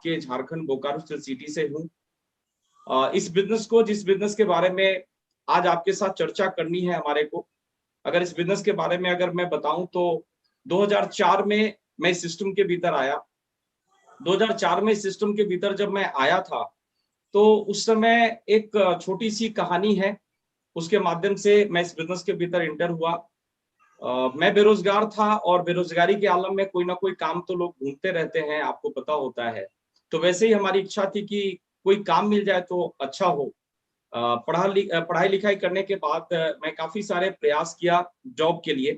के झारखंड बोकारो सिटी से हूँ। इस बिजनेस को, जिस बिजनेस के बारे में आज आपके साथ चर्चा करनी है हमारे को, अगर इस बिजनेस के बारे में अगर मैं बताऊं तो 2004 में मैं इस सिस्टम के भीतर आया। 2004 में इस सिस्टम के भीतर जब मैं आया था तो उस समय एक छोटी सी कहानी है, उसके माध्यम से मैं इस बिजनेस के भीतर इंटर हुआ। मैं बेरोजगार था और बेरोजगारी के आलम में कोई ना कोई काम तो लोग ढूंढते रहते हैं, आपको पता होता है। तो वैसे ही हमारी इच्छा थी कि कोई काम मिल जाए तो अच्छा हो। पढ़ाई लिखाई करने के बाद मैं काफी सारे प्रयास किया जॉब के लिए,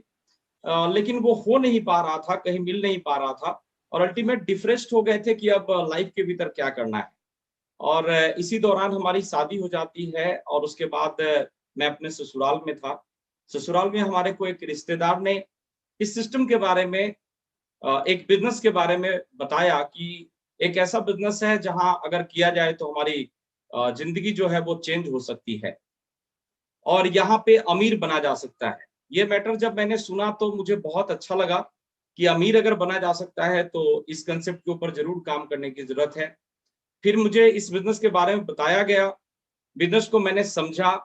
लेकिन वो हो नहीं पा रहा था, कहीं मिल नहीं पा रहा था और अल्टीमेट डिप्रेस्ड हो गए थे कि अब लाइफ के भीतर क्या करना है। और इसी दौरान हमारी शादी हो जाती है और उसके बाद मैं अपने ससुराल में था। ससुराल में हमारे को एक रिश्तेदार ने इस सिस्टम के बारे में, एक बिजनेस के बारे में बताया कि एक ऐसा बिजनेस है जहां अगर किया जाए तो हमारी जिंदगी जो है वो चेंज हो सकती है और यहाँ पे अमीर बना जा सकता है। ये मैटर जब मैंने सुना तो मुझे बहुत अच्छा लगा कि अमीर अगर बना जा सकता है तो इस कंसेप्ट के ऊपर जरूर काम करने की जरूरत है। फिर मुझे इस बिजनेस के बारे में बताया गया, बिजनेस को मैंने समझा।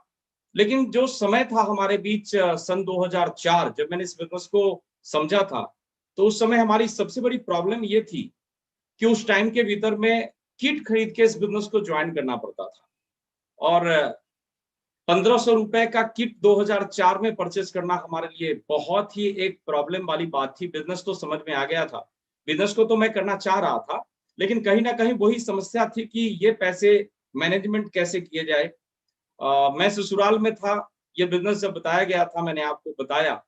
लेकिन जो समय था हमारे बीच सन 2004 जब मैंने इस बिजनेस को समझा था, तो उस समय हमारी सबसे बड़ी प्रॉब्लम ये थी कि उस टाइम के भीतर में किट खरीद के इस बिजनेस को ज्वाइन करना पड़ता था और 1500 रुपए का किट 2004 में परचेस करना हमारे लिए बहुत ही एक प्रॉब्लम वाली बात थी। बिजनेस तो समझ में आ गया था, बिजनेस को तो मैं करना चाह रहा था, लेकिन कहीं ना कहीं वही समस्या थी कि ये पैसे मैनेजमेंट कैसे किए जाए। मैं ससुराल में था, ये बिजनेस जब बताया गया था मैंने आपको बताया,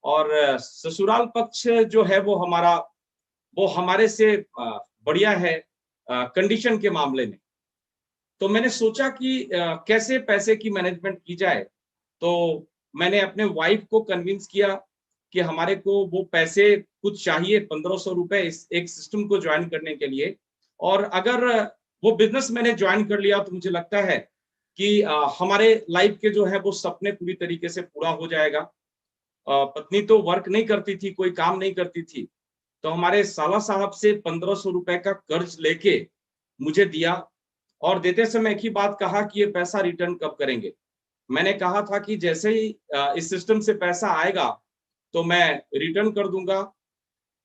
और ससुराल पक्ष जो है वो हमारा, वो हमारे से बढ़िया है कंडीशन के मामले में। तो मैंने सोचा कि कैसे पैसे की मैनेजमेंट की जाए। तो मैंने अपने वाइफ को कन्विंस किया कि हमारे को वो पैसे कुछ चाहिए, 1500 रुपए इस एक सिस्टम को ज्वाइन करने के लिए। और अगर वो बिजनेस मैंने ज्वाइन कर लिया तो मुझे लगता है कि हमारे लाइफ के जो है वो सपने पूरी तरीके से पूरा हो जाएगा। पत्नी तो वर्क नहीं करती थी, कोई काम नहीं करती थी, तो हमारे साला साहब से 1500 रुपए का कर्ज लेके मुझे दिया और देते समय एक ही बात कहा कि ये पैसा रिटर्न कब करेंगे। मैंने कहा था कि जैसे ही इस सिस्टम से पैसा आएगा तो मैं रिटर्न कर दूंगा।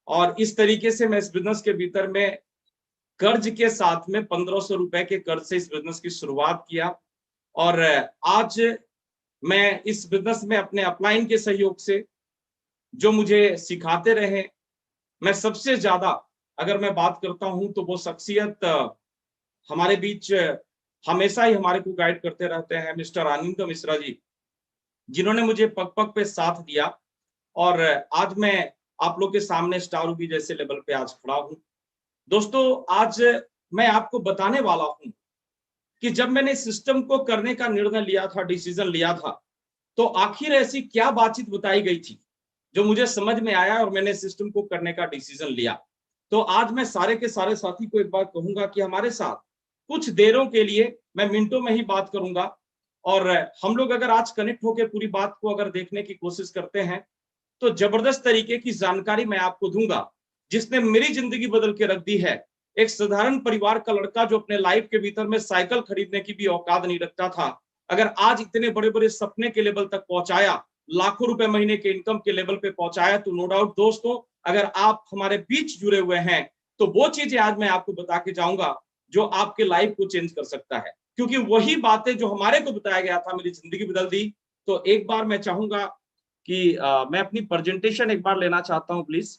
और इस तरीके से मैं इस बिजनेस के भीतर में कर्ज के साथ में 1500 रुपए के कर्ज से इस बिजनेस की शुरुआत किया। और आज मैं इस बिजनेस में अपने अपलाइन के सहयोग से, जो मुझे सिखाते रहे, मैं सबसे ज्यादा अगर मैं बात करता हूं तो वो शख्सियत हमारे बीच हमेशा ही हमारे को गाइड करते रहते हैं, मिस्टर आनंद मिश्रा जी, जिन्होंने मुझे पग पग पे साथ दिया। और आज मैं आप लोग के सामने स्टार रूबी जैसे लेवल पे आज खड़ा हूं। दोस्तों, आज मैं आपको बताने वाला हूं कि जब मैंने सिस्टम को करने का निर्णय लिया था, डिसीजन लिया था, तो आखिर ऐसी क्या बातचीत बताई गई थी जो मुझे समझ में आया और मैंने सिस्टम को करने का डिसीजन लिया। तो आज मैं सारे के सारे साथी को एक बात कहूंगा कि हमारे साथ कुछ देरों के लिए, मैं मिनटों में ही बात करूंगा, और हम लोग अगर आज कनेक्ट होकर पूरी बात को अगर देखने की कोशिश करते हैं तो जबरदस्त तरीके की जानकारी मैं आपको दूंगा जिसने मेरी जिंदगी बदल के रख दी है। एक साधारण परिवार का लड़का जो अपने लाइफ के भीतर में साइकिल खरीदने की भी औकात नहीं रखता था, अगर आज इतने बड़े बड़े सपने के लेवल तक पहुंचाया, लाखों रुपए महीने के इनकम के लेवल पे पहुंचाया, तो नो डाउट दोस्तों, अगर आप हमारे बीच जुड़े हुए हैं तो वो चीजें आज मैं आपको बता के जाऊंगा जो आपके लाइफ को चेंज कर सकता है, क्योंकि वही बातें जो हमारे को बताया गया था मेरी जिंदगी बदल दी। तो एक बार मैं चाहूंगा कि मैं अपनी प्रेजेंटेशन एक बार लेना चाहता हूं प्लीज।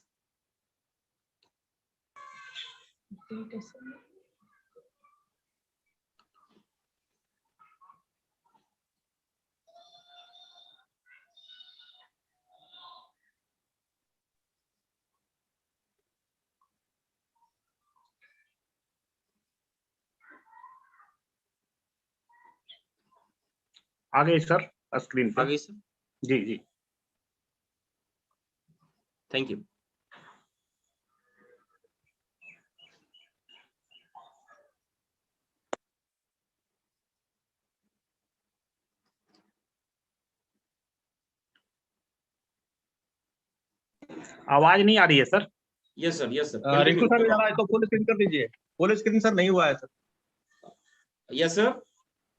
आ गई सर स्क्रीन पे? आ गई सर? जी जी, थैंक यू। आवाज नहीं आ रही है sir? Yes sir, yes sir, Rinku sir continue. जा रहा है तो फुल स्क्रीन कर दीजिए। फुल स्क्रीन सर नहीं हुआ है सर। Yes sir.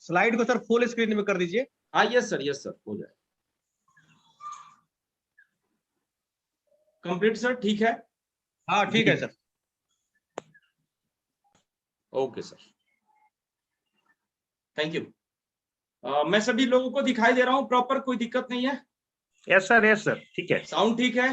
स्लाइड को सर फुल स्क्रीन में कर दीजिए। हाँ यस सर, यस सर, हो जाए। कंप्लीट सर, ठीक है। हाँ ठीक जी, है sir. Okay sir, thank you. मैं सभी लोगों को दिखाई दे रहा हूँ प्रॉपर, कोई दिक्कत नहीं है? यस सर, ठीक है। साउंड ठीक है?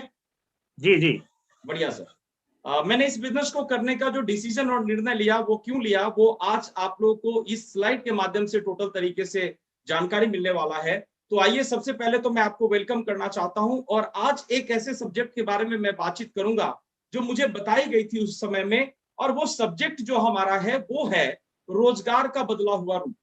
जी जी। बढ़िया सर। मैंने इस बिजनेस को करने का जो डिसीजन और निर्णय लिया, वो क्यों लिया, वो आज आप लोगों को इस स्लाइड के माध्यम से टोटल तरीके से जानकारी मिलने वाला है। तो आइए, सबसे पहले तो मैं आपको वेलकम करना चाहता हूं, और आज एक ऐसे सब्जेक्ट के बारे में मैं बातचीत करूंगा जो मुझे बताई गई थी उस समय में, और वो सब्जेक्ट जो हमारा है वो है रोजगार का बदला हुआ रूप।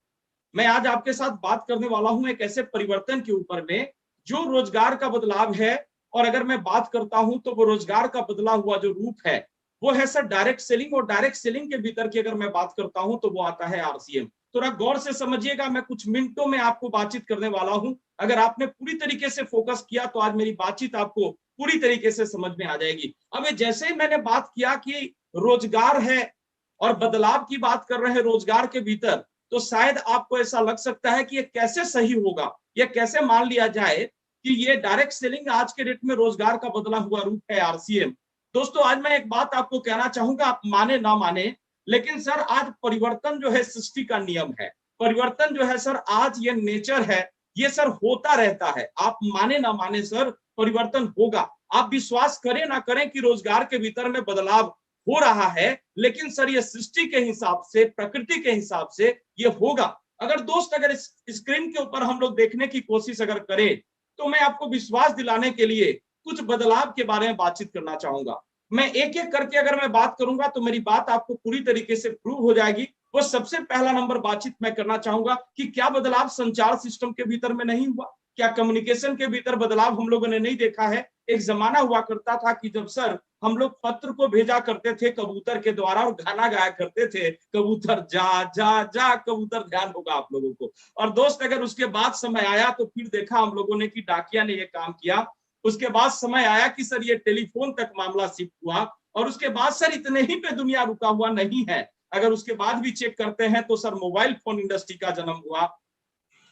मैं आज आपके साथ बात करने वाला हूं एक ऐसे परिवर्तन के ऊपर में जो रोजगार का बदलाव है। और अगर मैं बात करता हूं तो वो रोजगार का बदला हुआ जो रूप है वो है सर डायरेक्ट सेलिंग। और डायरेक्ट सेलिंग के भीतर की अगर मैं बात करता हूं तो वो आता है आरसीएम। थोड़ा गौर से समझिएगा, मैं कुछ मिनटों में आपको बातचीत करने वाला हूं। अगर आपने पूरी तरीके से फोकस किया तो आज मेरी बातचीत आपको पूरी तरीके से समझ में आ जाएगी। अब जैसे ही मैंने बात किया कि रोजगार है और बदलाव की बात कर रहे हैं रोजगार के भीतर, तो शायद आपको ऐसा लग सकता है कि ये कैसे सही होगा, ये कैसे मान लिया जाए कि ये डायरेक्ट सेलिंग आज के डेट में रोजगार का बदला हुआ रूप है आरसीएम। दोस्तों, आज मैं एक बात आपको कहना चाहूंगा, आप माने ना माने, लेकिन सर आज परिवर्तन जो है सृष्टि का नियम है। परिवर्तन जो है सर आज ये नेचर है, ये सर होता रहता है। आप माने ना माने सर, परिवर्तन होगा। आप विश्वास करें ना करें कि रोजगार के भीतर में बदलाव हो रहा है, लेकिन सर ये सृष्टि के हिसाब से, प्रकृति के हिसाब से ये होगा। अगर दोस्त, अगर इस स्क्रीन के ऊपर हम लोग देखने की कोशिश अगर करें, तो मैं आपको विश्वास दिलाने के लिए कुछ बदलाव के बारे में बातचीत करना चाहूंगा। मैं एक एक करके अगर मैं बात करूंगा तो मेरी बात आपको पूरी तरीके से प्रूव हो जाएगी। वो सबसे पहला नंबर बातचीत मैं करना चाहूंगा कि क्या बदलाव संचार सिस्टम के भीतर में नहीं हुआ? क्या कम्युनिकेशन के भीतर बदलाव हम लोगों ने नहीं देखा है? एक जमाना हुआ करता था कि जब सर हम लोग पत्र को भेजा करते थे कबूतर के द्वारा और गाना गाया करते थे, कबूतर जा जा जा कबूतर, ध्यान होगा आप लोगों को। और दोस्त, अगर उसके बाद समय आया तो फिर देखा हम लोगों ने कि डाकिया ने ये काम किया। उसके बाद समय आया कि सर ये टेलीफोन तक मामला शिफ्ट हुआ, और उसके बाद सर इतने ही पे दुनिया रुका हुआ नहीं है। अगर उसके बाद भी चेक करते हैं तो सर मोबाइल फोन इंडस्ट्री का जन्म हुआ।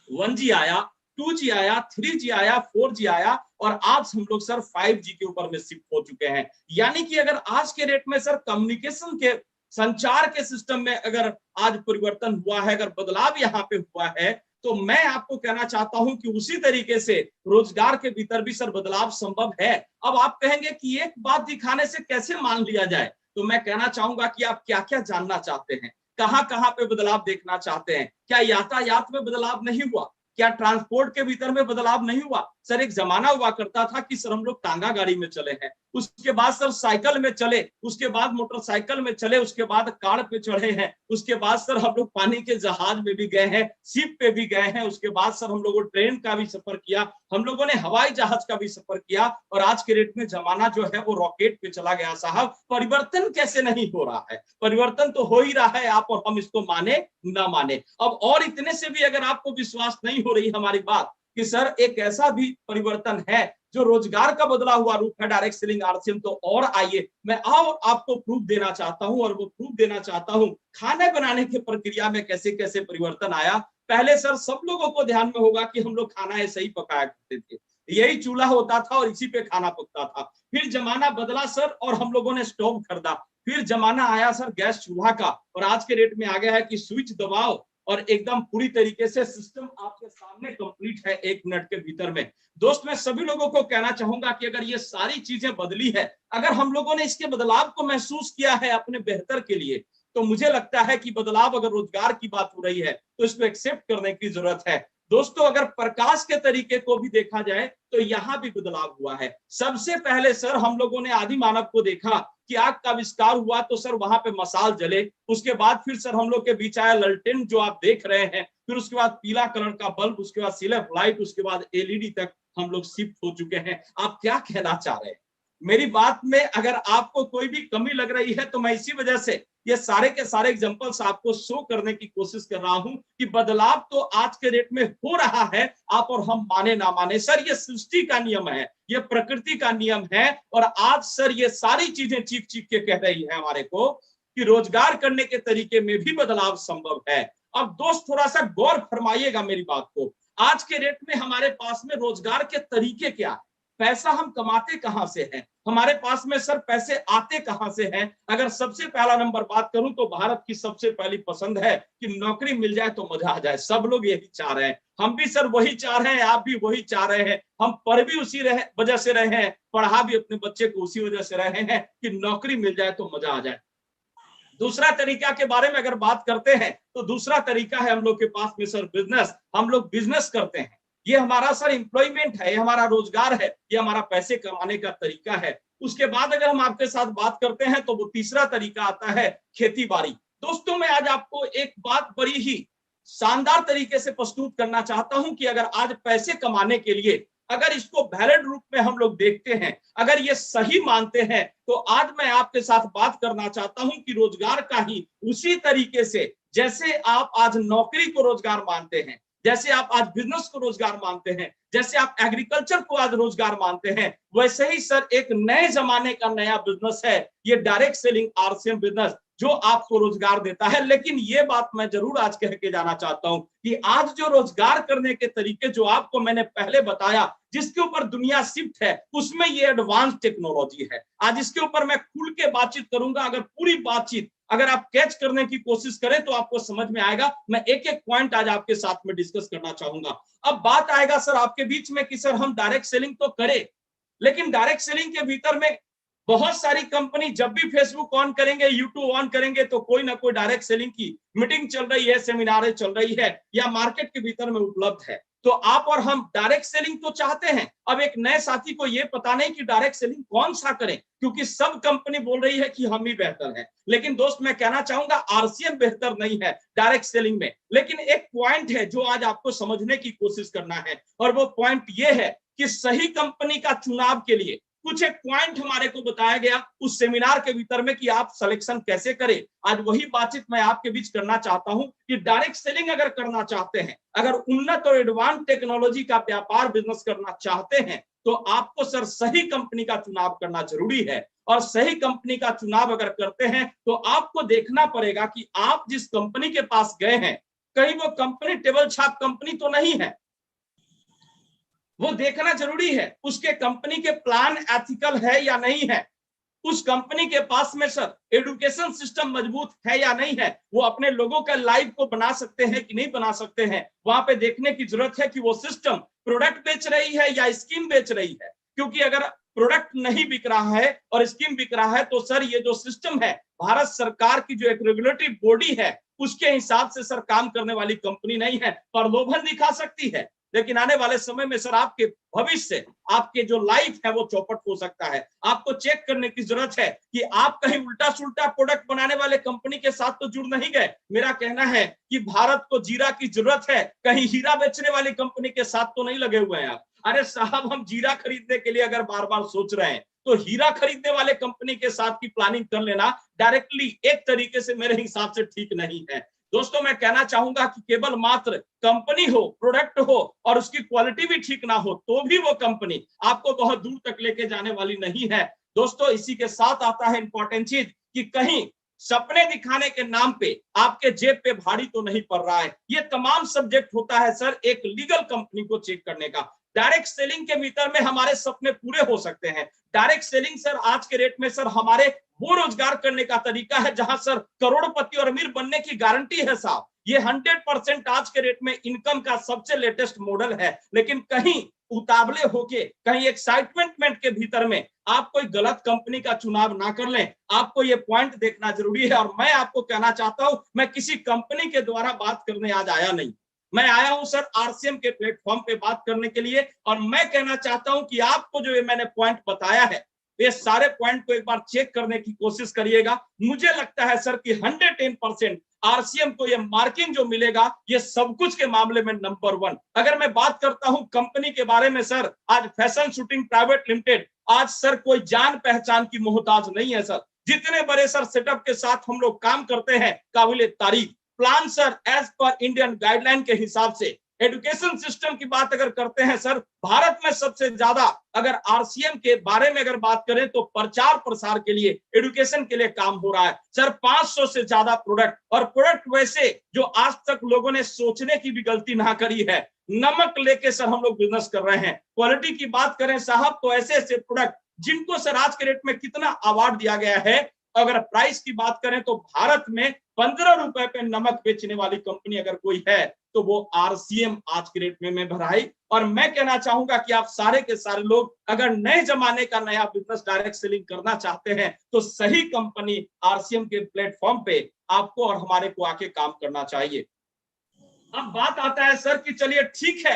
1G आया, 2G आया, 3G आया, 4G आया, और आज हम लोग सर 5G के ऊपर में शिफ्ट हो चुके हैं। यानी कि अगर आज के डेट में सर कम्युनिकेशन के, संचार के सिस्टम में अगर आज परिवर्तन हुआ है, अगर बदलाव यहाँ पे हुआ है, तो मैं आपको कहना चाहता हूं कि उसी तरीके से रोजगार के भीतर भी सर बदलाव संभव है। अब आप कहेंगे कि एक बात दिखाने से कैसे मान लिया जाए, तो मैं कहना चाहूंगा कि आप क्या क्या जानना चाहते हैं, कहां कहां पे बदलाव देखना चाहते हैं। क्या यातायात में बदलाव नहीं हुआ? क्या ट्रांसपोर्ट के भीतर में बदलाव नहीं हुआ? सर एक जमाना हुआ करता था कि सर हम लोग टांगा गाड़ी में चले हैं, उसके बाद सर साइकिल में चले, उसके बाद मोटरसाइकिल में चले, उसके बाद कार पे चढ़े हैं, उसके बाद सर हम लोग पानी के जहाज में भी गए हैं, शिप पे भी गए हैं, उसके बाद सर हम लोगों ट्रेन का भी सफर किया, हम लोगों ने हवाई जहाज का भी सफर किया, और आज के डेट में जमाना जो है वो रॉकेट पे चला गया। साहब, परिवर्तन कैसे नहीं हो रहा है? परिवर्तन तो हो ही रहा है, आप और हम इसको माने ना माने। अब और इतने से भी अगर आपको विश्वास नहीं हो रही हमारी बात कि सर एक ऐसा भी परिवर्तन है जो रोजगार का बदला हुआ रूप है डायरेक्ट सेलिंग आरसीएम, तो और आइए मैं और आपको प्रूफ देना चाहता हूं, और वो प्रूफ देना चाहता हूं खाने बनाने की प्रक्रिया में कैसे कैसे परिवर्तन आया। पहले सर सब लोगों को ध्यान में होगा कि हम लोग खाना ऐसे ही पकाया करते थे, यही चूल्हा होता था और इसी पे खाना पकता था। फिर जमाना बदला सर और हम लोगों ने स्टोव खरीदा, फिर जमाना आया सर गैस चूल्हा का, और आज के डेट में आ गया है कि स्विच दबाओ और एकदम पूरी तरीके से सिस्टम आपके सामने कंप्लीट है 1 मिनट के भीतर में। दोस्त, मैं सभी लोगों को कहना चाहूंगा कि अगर ये सारी चीजें बदली है, अगर हम लोगों ने इसके बदलाव को महसूस किया है अपने बेहतर के लिए, तो मुझे लगता है कि बदलाव, अगर रोजगार की बात हो रही है तो इसको एक्सेप्ट करने की जरूरत है। दोस्तों, अगर प्रकाश के तरीके को भी देखा जाए तो यहां भी बदलाव हुआ है। सबसे पहले सर हम लोगों ने आदि मानव को देखा कि आग का आविष्कार हुआ तो सर वहां पे मसाल जले, उसके बाद फिर सर हम लोग के बीच आया ललटेन जो आप देख रहे हैं, फिर उसके बाद पीला कलर का बल्ब, उसके बाद सिलेफ लाइट, उसके बाद एलईडी तक हम लोग शिफ्ट हो चुके हैं। आप क्या कहना चाह रहे हैं? मेरी बात में अगर आपको कोई भी कमी लग रही है तो मैं इसी वजह से ये सारे के सारे एग्जांपल्स आपको शो करने की कोशिश कर रहा हूं कि बदलाव तो आज के डेट में हो रहा है, आप और हम माने ना माने। सर ये सृष्टि का नियम है, ये प्रकृति का नियम है, और आज सर ये सारी चीजें चीख चीख के कह रही है हमारे को कि रोजगार करने के तरीके में भी बदलाव संभव है। अब दोस्त थोड़ा सा गौर फरमाइएगा मेरी बात को, आज के डेट में हमारे पास में रोजगार के तरीके क्या है, पैसा हम कमाते कहां से हैं, हमारे पास में सर पैसे आते कहां से हैं। अगर सबसे पहला नंबर बात करूं तो भारत की सबसे पहली पसंद है कि नौकरी मिल जाए तो मजा आ जाए। सब लोग यही चाह रहे हैं, हम भी सर वही चाह रहे हैं, आप भी वही चाह रहे हैं, हम पढ़ भी उसी वजह से रहे हैं, पढ़ा भी अपने बच्चे को उसी वजह से रहे हैं कि नौकरी मिल जाए तो मजा आ जाए। दूसरा तरीका के बारे में अगर बात करते हैं तो दूसरा तरीका है हम लोग के पास में सर बिजनेस, हम लोग बिजनेस करते हैं, ये हमारा सर एम्प्लॉयमेंट है, ये हमारा रोजगार है, ये हमारा पैसे कमाने का तरीका है। उसके बाद अगर हम आपके साथ बात करते हैं तो वो तीसरा तरीका आता है खेती बाड़ी। दोस्तों मैं आज आपको एक बात बड़ी ही शानदार तरीके से प्रस्तुत करना चाहता हूं कि अगर आज पैसे कमाने के लिए अगर इसको वैलिड रूप में हम लोग देखते हैं, अगर ये सही मानते हैं, तो आज मैं आपके साथ बात करना चाहता हूं कि रोजगार का ही उसी तरीके से जैसे आप आज नौकरी को रोजगार मानते हैं, जैसे आप आज बिजनेस को रोजगार मानते हैं, जैसे आप एग्रीकल्चर को आज रोजगार मानते हैं, वैसे ही सर एक नए जमाने का नया बिजनेस है ये डायरेक्ट सेलिंग आरसीएम बिजनेस, जो आपको रोजगार देता है। लेकिन ये बात मैं जरूर आज कह के जाना चाहता हूं कि आज जो रोजगार करने के तरीके जो आपको मैंने पहले बताया, जिसके ऊपर दुनिया शिफ्ट है, उसमें ये एडवांस टेक्नोलॉजी है। आज इसके ऊपर मैं खुल के बातचीत करूंगा, अगर पूरी बातचीत अगर आप कैच करने की कोशिश करें तो आपको समझ में आएगा। मैं एक एक पॉइंट आज आपके साथ में डिस्कस करना चाहूंगा। अब बात आएगा सर आपके बीच में कि सर हम डायरेक्ट सेलिंग तो करें, लेकिन डायरेक्ट सेलिंग के भीतर में बहुत सारी कंपनी जब भी फेसबुक ऑन करेंगे, यूट्यूब ऑन करेंगे, तो कोई ना कोई डायरेक्ट सेलिंग की मीटिंग चल रही है, सेमिनारें चल रही है या मार्केट के भीतर में उपलब्ध है। तो आप और हम डायरेक्ट सेलिंग तो चाहते हैं। अब एक नए साथी को यह पता नहीं कि डायरेक्ट सेलिंग कौन सा करें, क्योंकि सब कंपनी बोल रही है कि हम ही बेहतर है। लेकिन दोस्त मैं कहना चाहूंगा आरसीएम बेहतर नहीं है डायरेक्ट सेलिंग में। लेकिन एक पॉइंट है जो आज आपको समझने की कोशिश करना है, और वो पॉइंट ये है कि सही कंपनी का चुनाव के लिए कुछ एक पॉइंट हमारे को बताया गया उस सेमिनार के भीतर में कि आप सिलेक्शन कैसे करें। आज वही बातचीत मैं आपके बीच करना चाहता हूं कि डायरेक्ट सेलिंग अगर करना चाहते हैं, अगर उन्नत और एडवांस टेक्नोलॉजी का व्यापार बिजनेस करना चाहते हैं, तो आपको सर सही कंपनी का चुनाव करना जरूरी है। और सही कंपनी का चुनाव अगर करते हैं तो आपको देखना पड़ेगा कि आप जिस कंपनी के पास गए हैं, कहीं वो कंपनी टेबल छाप कंपनी तो नहीं है, वो देखना जरूरी है। उसके कंपनी के प्लान एथिकल है या नहीं है, उस कंपनी के पास में सर एजुकेशन सिस्टम मजबूत है या नहीं है, वो अपने लोगों का लाइफ को बना सकते हैं कि नहीं बना सकते हैं। वहां पे देखने की जरूरत है कि वो सिस्टम प्रोडक्ट बेच रही है या स्कीम बेच रही है। क्योंकि अगर प्रोडक्ट नहीं बिक रहा है और स्कीम बिक रहा है, तो सर ये जो सिस्टम है, भारत सरकार की जो एक रेगुलेटरी बॉडी है, उसके हिसाब से सर काम करने वाली कंपनी नहीं है। प्रलोभन दिखा सकती है, लेकिन आने वाले समय में सर आपके भविष्य, आपके जो लाइफ है वो चौपट हो सकता है। आपको चेक करने की जरूरत है कि आप कहीं उल्टा सुल्टा प्रोडक्ट बनाने वाले कंपनी के साथ तो जुड़ नहीं गए। मेरा कहना है कि भारत को जीरा की जरूरत है, कहीं हीरा बेचने वाली कंपनी के साथ तो नहीं लगे हुए हैं आप। अरे साहब, हम जीरा खरीदने के लिए अगर बार बार सोच रहे हैं, तो हीरा खरीदने वाले कंपनी के साथ की प्लानिंग कर लेना डायरेक्टली एक तरीके से मेरे हिसाब से ठीक नहीं है। दोस्तों मैं कहना चाहूंगा कि केवल मात्र कंपनी हो, प्रोडक्ट हो और उसकी क्वालिटी भी ठीक ना हो, तो भी वो कंपनी आपको बहुत दूर तक लेके जाने वाली नहीं है। दोस्तों इसी के साथ आता है इंपॉर्टेंट चीज कि कहीं सपने दिखाने के नाम पे आपके जेब पे भारी तो नहीं पड़ रहा है। ये तमाम सब्जेक्ट होता है सर एक लीगल कंपनी को चेक करने का। डायरेक्ट सेलिंग के भीतर में हमारे सपने पूरे हो सकते हैं। डायरेक्ट सेलिंग सर आज के रेट में सर हमारे वो रोजगार करने का तरीका है जहां सर करोड़पति और अमीर बनने की गारंटी है साहब। ये 100% आज के रेट में इनकम का सबसे लेटेस्ट मॉडल है। लेकिन कहीं उतावले होके, कहीं एक्साइटमेंट के भीतर में आप कोई गलत कंपनी का चुनाव ना कर लें। आपको ये पॉइंट देखना जरूरी है। और मैं आपको कहना चाहता हूं, मैं किसी कंपनी के द्वारा बात करने आज आया नहीं, मैं आया हूं सर आरसीएम के प्लेटफॉर्म पे बात करने के लिए। और मैं कहना चाहता हूं कि आपको जो ये मैंने पॉइंट बताया है, ये सारे पॉइंट को एक बार चेक करने की कोशिश करिएगा। मुझे लगता है सर कि 110% आरसीएम को ये मार्किंग जो मिलेगा, ये सब कुछ के मामले में नंबर 1। अगर मैं बात करता हूं कंपनी के बारे में सर, आज फैशन शूटिंग प्राइवेट लिमिटेड आज सर कोई जान पहचान की मोहताज नहीं है सर। जितने बड़े सर सेटअप के साथ हम लोग काम करते हैं, काबिले तारीफ। Plan sir as per Indian guideline के हिसाब से। एजुकेशन सिस्टम की बात अगर करते हैं सर, भारत में सबसे ज्यादा अगर आरसीएम के बारे में अगर बात करें तो प्रचार प्रसार के लिए, एजुकेशन के लिए काम हो रहा है सर। 500 से ज्यादा प्रोडक्ट, और प्रोडक्ट वैसे जो आज तक लोगों ने सोचने की भी गलती ना करी है। नमक लेके सर हम लोग बिजनेस कर रहे हैं। क्वालिटी की बात करें साहब तो ऐसे ऐसे प्रोडक्ट जिनको सर आज के रेट में कितना अवार्ड दिया गया है। अगर प्राइस की बात करें तो भारत में 15 रुपए पे नमक बेचने वाली कंपनी अगर कोई है तो वो आरसीएम आज के रेट में भाई। और मैं कहना चाहूंगा कि आप सारे के सारे लोग अगर नए जमाने का नया बिजनेस डायरेक्ट सेलिंग करना चाहते हैं तो सही कंपनी आरसीएम के प्लेटफॉर्म पे आपको और हमारे को आके काम करना चाहिए। अब बात आता है सर कि चलिए ठीक है,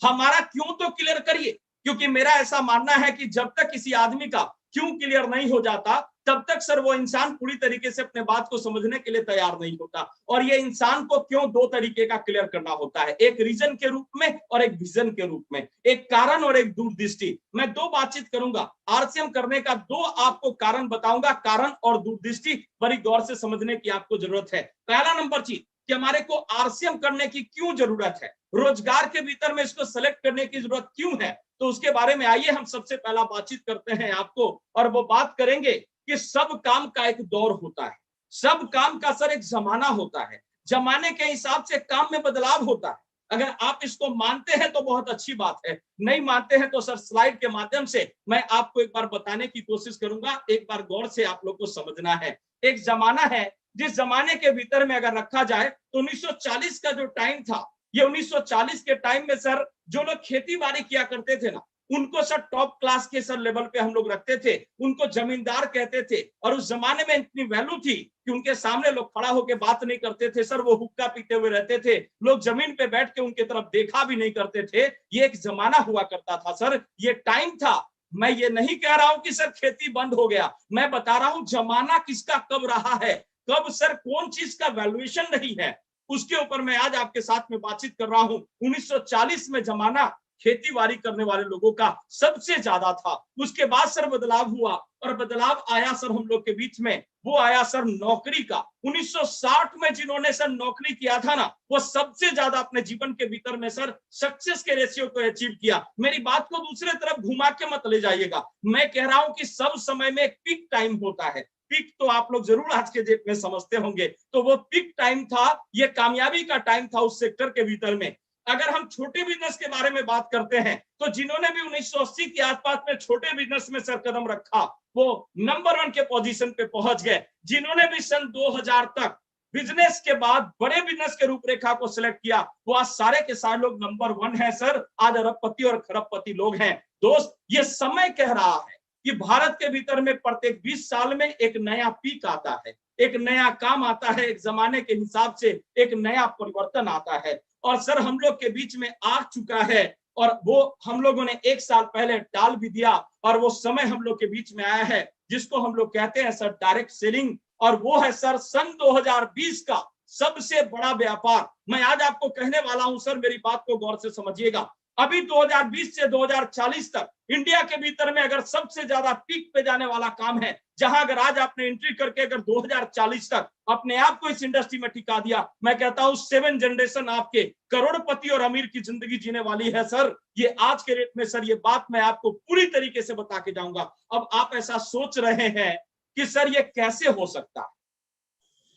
हमारा क्यों तो क्लियर करिए, क्योंकि मेरा ऐसा मानना है कि जब तक किसी आदमी का क्यों क्लियर नहीं हो जाता तब तक सर वो इंसान पूरी तरीके से अपने बात को समझने के लिए तैयार नहीं होता। और ये इंसान को क्यों दो तरीके का क्लियर करना होता है, एक रीजन के रूप में और एक विजन के रूप में, एक कारण और एक दूरदृष्टि। मैं दो बातचीत करूंगा, आरसीएम करने का दो आपको कारण बताऊंगा, कारण और दूरदृष्टि बड़ी गौर से समझने की आपको जरूरत है। पहला नंबर चीज कि हमारे को आरसीएम करने की क्यों जरूरत है, रोजगार के भीतर में इसको सेलेक्ट करने की जरूरत क्यों है, तो उसके बारे में आइए हम सबसे पहला बातचीत करते हैं आपको। और वो बात करेंगे कि सब काम का एक दौर होता है, सब काम का सर एक जमाना होता है, जमाने के हिसाब से काम में बदलाव होता है। अगर आप इसको मानते हैं तो बहुत अच्छी बात है, नहीं मानते हैं तो सर स्लाइड के माध्यम से मैं आपको एक बार बताने की कोशिश करूंगा, एक बार गौर से आप लोग को समझना है। एक जमाना है जिस जमाने के भीतर में अगर रखा जाए तो 1940 का जो टाइम था, ये 1940 के टाइम में सर जो लोग खेती बाड़ी किया करते थे ना, उनको सर टॉप क्लास के सर लेवल पे हम लोग रखते थे, उनको जमींदार कहते थे। और उस जमाने में इतनी वैल्यू थी कि उनके सामने लोग खड़ा होकर बात नहीं करते थे सर, वो हुक्का पीते हुए रहते थे, लोग जमीन पे बैठ के उनके तरफ देखा भी नहीं करते थे। ये एक जमाना हुआ करता था सर, ये टाइम था। मैं ये नहीं कह रहा हूं कि सर खेती बंद हो गया, मैं बता रहा हूं जमाना किसका कब रहा है, कब सर कौन चीज का वैल्यूएशन नहीं है, उसके ऊपर मैं आज आपके साथ में बातचीत कर रहा हूं। 1940 में जमाना खेती बाड़ी करने वाले लोगों का सबसे ज्यादा था। उसके बाद सर बदलाव हुआ, और बदलाव आया सर हम लोग के बीच में, वो आया सर नौकरी का। 1960 में जिन्होंने सर नौकरी किया था ना, वो सबसे ज्यादा अपने जीवन के भीतर में सर सक्सेस के रेशियो को अचीव किया। मेरी बात को दूसरे तरफ घुमा के मत ले जाइएगा, मैं कह रहा हूं कि सब समय में एक पीक टाइम होता है। पीक तो आप लोग जरूर आज के डेट में समझते होंगे, तो वो पीक टाइम था, ये कामयाबी का टाइम था उस सेक्टर के भीतर में। अगर हम छोटे बिजनेस के बारे में बात करते हैं तो जिन्होंने भी 1980 के आसपास में छोटे बिजनेस में सर कदम रखा वो नंबर 1 के पोजीशन पे पहुंच गए। जिन्होंने भी सन 2000 तक बिजनेस के बाद बड़े बिजनेस के रूपरेखा को सिलेक्ट किया वो आज सारे के सारे लोग नंबर 1 है सर, आज अरबपति और खरबपति लोग हैं। दोस्त, ये समय कह रहा है कि भारत के भीतर में प्रत्येक 20 साल में एक नया पीक आता है, एक नया काम आता है, एक जमाने के हिसाब से एक नया परिवर्तन आता है। और सर हम लोग के बीच में आ चुका है, और वो हम लोगों ने 1 साल पहले टाल भी दिया, और वो समय हम लोग के बीच में आया है जिसको हम लोग कहते हैं सर डायरेक्ट सेलिंग। और वो है सर सन 2020 का सबसे बड़ा व्यापार। मैं आज आपको कहने वाला हूं सर, मेरी बात को गौर से समझिएगा। अभी 2020 से 2040 तक इंडिया के भीतर में अगर सबसे ज्यादा पीक पे जाने वाला काम है, जहां अगर आज आपने एंट्री करके अगर 2040 तक अपने आप को इस इंडस्ट्री में टिका दिया, मैं कहता हूं 7 जनरेशन आपके करोड़पति और अमीर की जिंदगी जीने वाली है सर। ये आज के रेट में सर ये बात मैं आपको पूरी तरीके से बता के जाऊंगा। अब आप ऐसा सोच रहे हैं कि सर ये कैसे हो सकता है,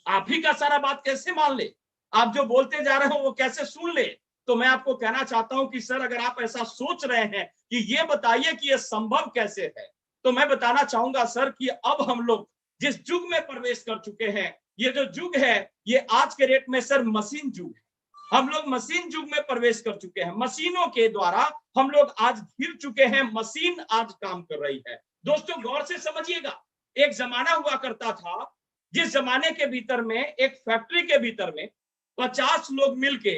आप ही का सारा बात कैसे मान ले, आप जो बोलते जा रहे हो वो कैसे सुन ले। तो मैं आपको कहना चाहता हूं कि सर अगर आप ऐसा सोच रहे हैं कि ये बताइए कि ये संभव कैसे है, तो मैं बताना चाहूंगा सर कि अब हम लोग जिस युग में प्रवेश कर चुके हैं, ये जो युग है ये आज के रेट में सर मशीन युग है। हम लोग मशीन युग में प्रवेश कर चुके हैं, मशीनों के द्वारा हम लोग आज घिर चुके हैं, मशीन आज काम कर रही है। दोस्तों गौर से समझिएगा, एक जमाना हुआ करता था जिस जमाने के भीतर में एक फैक्ट्री के भीतर में 50 लोग मिलके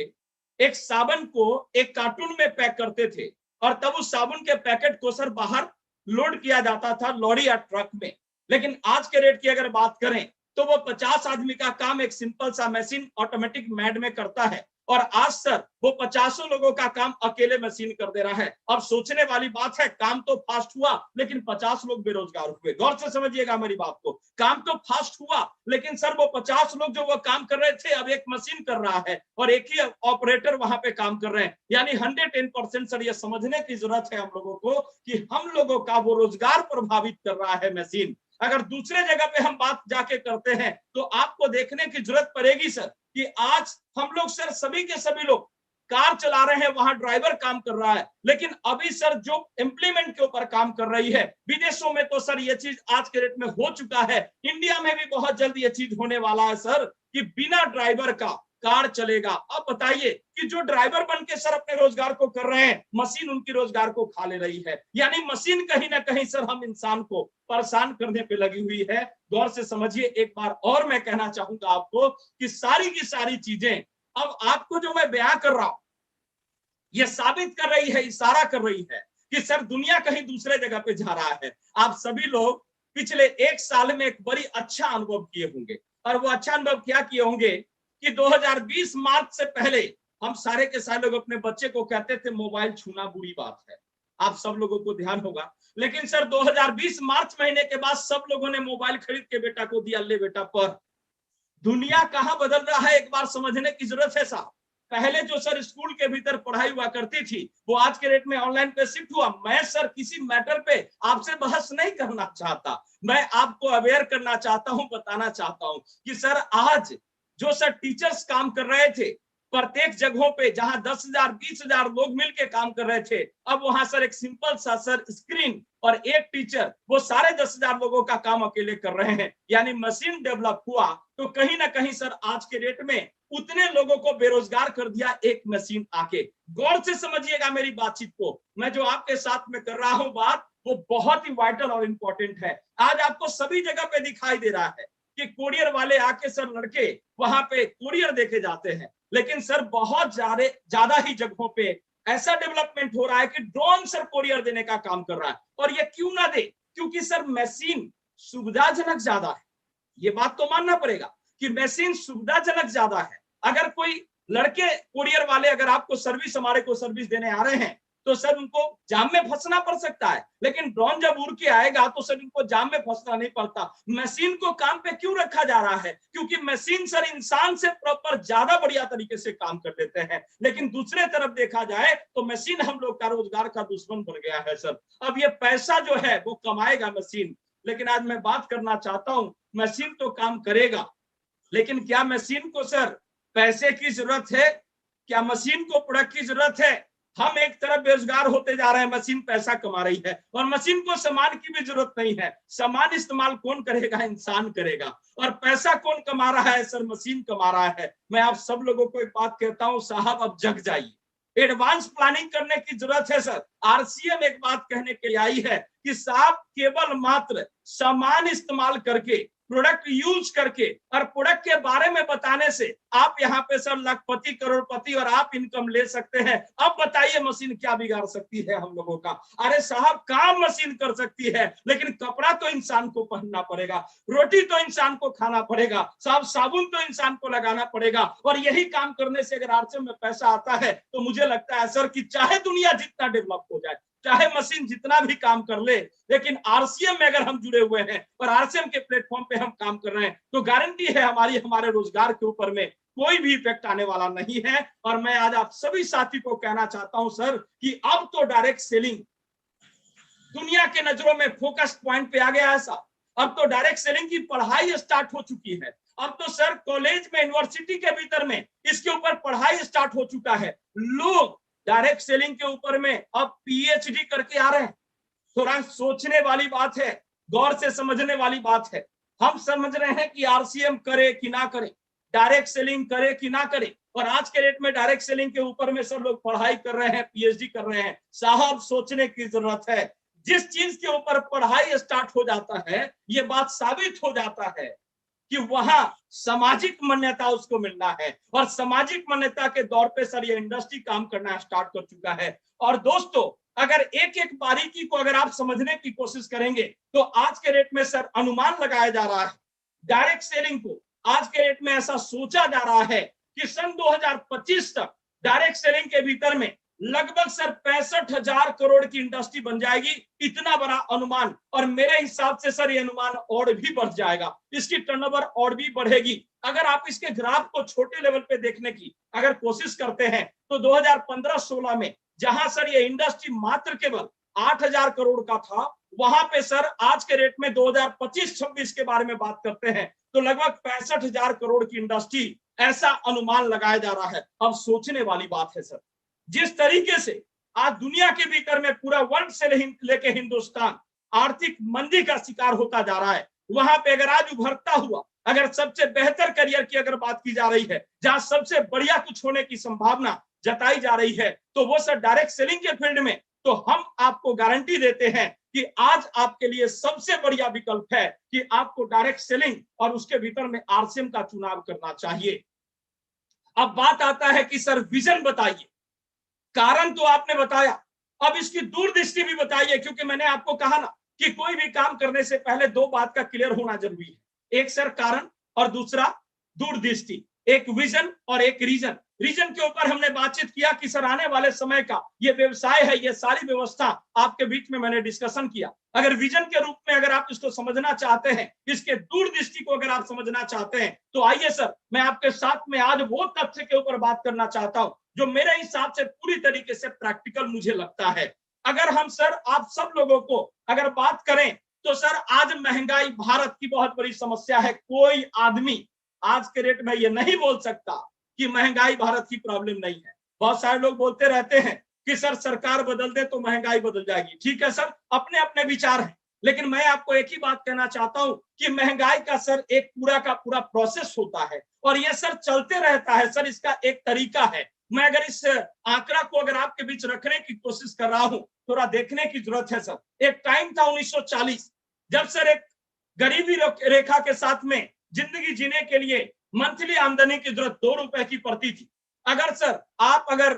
एक साबुन को एक कार्टून में पैक करते थे, और तब उस साबुन के पैकेट को सर बाहर लोड किया जाता था लॉरी या ट्रक में। लेकिन आज के रेट की अगर बात करें तो वो 50 आदमी का काम एक सिंपल सा मशीन ऑटोमेटिक मैड में करता है, और आज सर वो 50 लोगों का काम अकेले मशीन कर दे रहा है। अब सोचने वाली बात है, काम तो फास्ट हुआ लेकिन 50 लोग बेरोजगार हुए। गौर से समझिएगा मेरी बात को, काम तो फास्ट हुआ लेकिन सर वो 50 लोग जो वो काम कर रहे थे अब एक मशीन कर रहा है और एक ही ऑपरेटर वहां पे काम कर रहे हैं। यानी 110% सर ये समझने की जरूरत है हम लोगों को कि हम लोगों का वो रोजगार प्रभावित कर रहा है मशीन। अगर दूसरे जगह पे हम बात जाके करते हैं तो आपको देखने की जरूरत पड़ेगी सर कि आज हम लोग सर सभी के सभी लोग कार चला रहे हैं, वहां ड्राइवर काम कर रहा है, लेकिन अभी सर जो इम्प्लीमेंट के ऊपर काम कर रही है, विदेशों में तो सर ये चीज आज के डेट में हो चुका है, इंडिया में भी बहुत जल्द ये चीज होने वाला है सर कि बिना ड्राइवर का कार चलेगा। अब बताइए कि जो ड्राइवर बन के सर अपने रोजगार को कर रहे हैं, मशीन उनकी रोजगार को खा ले रही है। यानी मशीन कहीं ना कहीं सर हम इंसान को परेशान करने पे लगी हुई है। गौर से समझिए। एक बार और मैं कहना चाहूंगा आपको कि सारी की सारी चीजें अब आपको जो मैं बयां कर रहा हूं ये साबित कर रही है, इशारा कर रही है कि सर दुनिया कहीं दूसरे जगह पे जा रहा है। आप सभी लोग पिछले 1 साल में एक बड़ी अच्छा अनुभव किए होंगे, और वो अच्छा अनुभव क्या किए होंगे कि 2020 मार्च से पहले हम सारे के सारे लोग अपने बच्चे को कहते थे मोबाइल छूना बुरी बात है। आप सब लोगों को ध्यान होगा, लेकिन सर 2020 मार्च महीने के बाद सब लोगों ने मोबाइल खरीद के बेटा को दिया, ले बेटा पर। दुनिया कहां बदल रहा है एक बार समझने की जरूरत है साहब। पहले जो सर स्कूल के भीतर पढ़ाई हुआ करती थी वो आज के डेट में ऑनलाइन पे शिफ्ट हुआ। मैं सर किसी मैटर पे आपसे बहस नहीं करना चाहता, मैं आपको अवेयर करना चाहता हूं, बताना चाहता हूं कि सर आज जो सर टीचर्स काम कर रहे थे प्रत्येक जगहों पे जहां 10,000 20,000 लोग मिलके काम कर रहे थे, अब वहां सर एक सिंपल सा सर स्क्रीन और एक टीचर वो सारे 10,000 लोगों का काम अकेले कर रहे हैं। यानी मशीन डेवलप हुआ तो कहीं ना कहीं सर आज के डेट में उतने लोगों को बेरोजगार कर दिया एक मशीन आके। गौर से समझिएगा मेरी बातचीत को, मैं जो आपके साथ में कर रहा हूं बात वो बहुत ही वाइटल और इंपॉर्टेंट है। आज आपको सभी जगह पे दिखाई दे रहा है कि कोरियर वाले आके सर लड़के वहां पे कोरियर देके जाते हैं, लेकिन सर बहुत ज्यादा ही जगहों पे ऐसा डेवलपमेंट हो रहा है कि ड्रोन सर कोरियर देने का काम कर रहा है। और ये क्यों ना दे, क्योंकि सर मशीन सुविधाजनक ज्यादा है। ये बात तो मानना पड़ेगा कि मशीन सुविधाजनक ज्यादा है। अगर कोई लड़के कोरियर वाले अगर आपको सर्विस हमारे को सर्विस देने आ रहे हैं तो सर उनको जाम में फंसना पड़ सकता है, लेकिन ड्रोन जब उड़ के आएगा तो सर उनको जाम में फंसना नहीं पड़ता। मशीन को काम पे क्यों रखा जा रहा है? क्योंकि मशीन सर इंसान से प्रॉपर ज्यादा बढ़िया तरीके से काम कर लेते हैं। लेकिन दूसरे तरफ देखा जाए तो मशीन हम लोग का रोजगार का दुश्मन बन गया है सर। अब ये पैसा जो है वो कमाएगा मशीन, लेकिन आज मैं बात करना चाहता हूं मशीन तो काम करेगा, लेकिन क्या मशीन को सर पैसे की जरूरत है? क्या मशीन को प्रोडक्ट की जरूरत है? हम एक तरफ बेरोजगार होते जा रहे हैं, मशीन पैसा कमा रही है, और मशीन को सामान की भी जरूरत नहीं है। सामान इस्तेमाल कौन करेगा? इंसान करेगा। और पैसा कौन कमा रहा है? सर मशीन कमा रहा है। मैं आप सब लोगों को एक बात कहता हूं साहब, अब जग जाइए, एडवांस प्लानिंग करने की जरूरत है सर। आरसीएम एक बात कहने के लिए आई है कि साहब केवल मात्र सामान इस्तेमाल करके प्रोडक्ट यूज करके और प्रोडक्ट के बारे में बताने से आप यहाँ पे सर लाखपति करोड़पति और आप इनकम ले सकते हैं। अब बताइए मशीन क्या बिगाड़ सकती है हम लोगों का? अरे साहब काम मशीन कर सकती है, लेकिन कपड़ा तो इंसान को पहनना पड़ेगा, रोटी तो इंसान को खाना पड़ेगा, साहब साबुन तो इंसान को लगाना पड़ेगा। और यही काम करने से अगर आरसीएम में पैसा आता है तो मुझे लगता है सर कि चाहे दुनिया जितना डेवलप हो जाए, चाहे मशीन जितना भी काम कर ले, लेकिन आरसीएम में अगर हम जुड़े हुए हैं और आरसीएम के प्लेटफॉर्म पे हम काम कर रहे हैं तो गारंटी है हमारे रोजगार के ऊपर में कोई भी इफेक्ट आने वाला नहीं है। और मैं आज आप सभी साथी को कहना चाहता हूं सर कि अब तो डायरेक्ट सेलिंग दुनिया के नजरों में फोकस पॉइंट पे आ गया है साहब। अब तो डायरेक्ट सेलिंग की पढ़ाई स्टार्ट हो चुकी है। अब तो सर कॉलेज में यूनिवर्सिटी के भीतर में इसके ऊपर पढ़ाई स्टार्ट हो चुका है। लोग डायरेक्ट सेलिंग के ऊपर में अब पीएचडी करके आ रहे हैं। थोड़ा सोचने वाली बात है, गौर से समझने वाली बात है। हम समझ रहे हैं कि आरसीएम करे कि ना करे, डायरेक्ट सेलिंग करे कि ना करे, और आज के रेट में डायरेक्ट सेलिंग के ऊपर में सब लोग पढ़ाई कर रहे हैं, पीएचडी कर रहे हैं। साहब सोचने की जरूरत है। जिस चीज के ऊपर पढ़ाई स्टार्ट हो जाता है ये बात साबित हो जाता है कि वहां सामाजिक मान्यता उसको मिलना है, और सामाजिक मान्यता के दौर पे सर ये इंडस्ट्री काम करना स्टार्ट कर चुका है। और दोस्तों अगर एक एक बारीकी को अगर आप समझने की कोशिश करेंगे तो आज के रेट में सर अनुमान लगाया जा रहा है डायरेक्ट सेलिंग को आज के रेट में ऐसा सोचा जा रहा है कि सन 2025 तक डायरेक्ट सेलिंग के भीतर में लगभग सर 65,000 करोड़ की इंडस्ट्री बन जाएगी, इतना बड़ा अनुमान। और मेरे हिसाब से सर ये अनुमान और भी बढ़ जाएगा, इसकी टर्नओवर और भी बढ़ेगी। अगर आप इसके ग्राफ को छोटे लेवल पे देखने की अगर कोशिश करते हैं तो 2015-16 में जहां सर ये इंडस्ट्री मात्र केवल 8,000 करोड़ का था, वहां पे सर आज के रेट में 2025-26 के बारे में बात करते हैं तो लगभग 65,000 करोड़ की इंडस्ट्री, ऐसा अनुमान लगाया जा रहा है। अब सोचने वाली बात है सर, जिस तरीके से आज दुनिया के भीतर में पूरा वर्ल्ड से लेके हिंदुस्तान आर्थिक मंदी का शिकार होता जा रहा है, वहां पे अगर आज उभरता हुआ अगर सबसे बेहतर करियर की अगर बात की जा रही है, जहां सबसे बढ़िया कुछ होने की संभावना जताई जा रही है, तो वो सर डायरेक्ट सेलिंग के फील्ड में। तो हम आपको गारंटी देते हैं कि आज आपके लिए सबसे बढ़िया विकल्प है कि आपको डायरेक्ट सेलिंग और उसके भीतर में आरसीएम का चुनाव करना चाहिए। अब बात आता है कि सर विजन बताइए, कारण तो आपने बताया, अब इसकी दूरदृष्टि भी बताइए, क्योंकि मैंने आपको कहा ना कि कोई भी काम करने से पहले दो बात का क्लियर होना जरूरी है, एक सर कारण और दूसरा दूरदृष्टि, एक विजन और एक रीजन। रीजन के ऊपर हमने बातचीत किया कि सर आने वाले समय का ये व्यवसाय है, ये सारी व्यवस्था आपके बीच में मैंने डिस्कशन किया। अगर विजन के रूप में अगर आप इसको समझना चाहते हैं, इसके दूरदृष्टि को अगर आप समझना चाहते हैं, तो आइए सर मैं आपके साथ में आज वो तथ्य के ऊपर बात करना चाहता हूं जो मेरे हिसाब से पूरी तरीके से प्रैक्टिकल मुझे लगता है। अगर हम सर आप सब लोगों को अगर बात करें तो सर आज महंगाई भारत की बहुत बड़ी समस्या है। कोई आदमी आज के रेट में ये नहीं बोल सकता कि महंगाई भारत की प्रॉब्लम नहीं है। बहुत सारे लोग बोलते रहते हैं कि सर सरकार बदल दे तो महंगाई बदल जाएगी। ठीक है सर, अपने अपने विचार हैं, लेकिन मैं आपको एक ही बात कहना चाहता हूं कि महंगाई का सर एक पूरा का पूरा प्रोसेस होता है और ये सर चलते रहता है। सर इसका एक तरीका है। मैं अगर इस आंकड़ा को अगर आपके बीच रखने की कोशिश कर रहा हूं, थोड़ा देखने की जरूरत है सर। एक टाइम था 1940, जब सर एक गरीबी रेखा के साथ में जिंदगी जीने के लिए मंथली आमदनी की जरूरत 2 रुपए की पड़ती थी। अगर सर आप अगर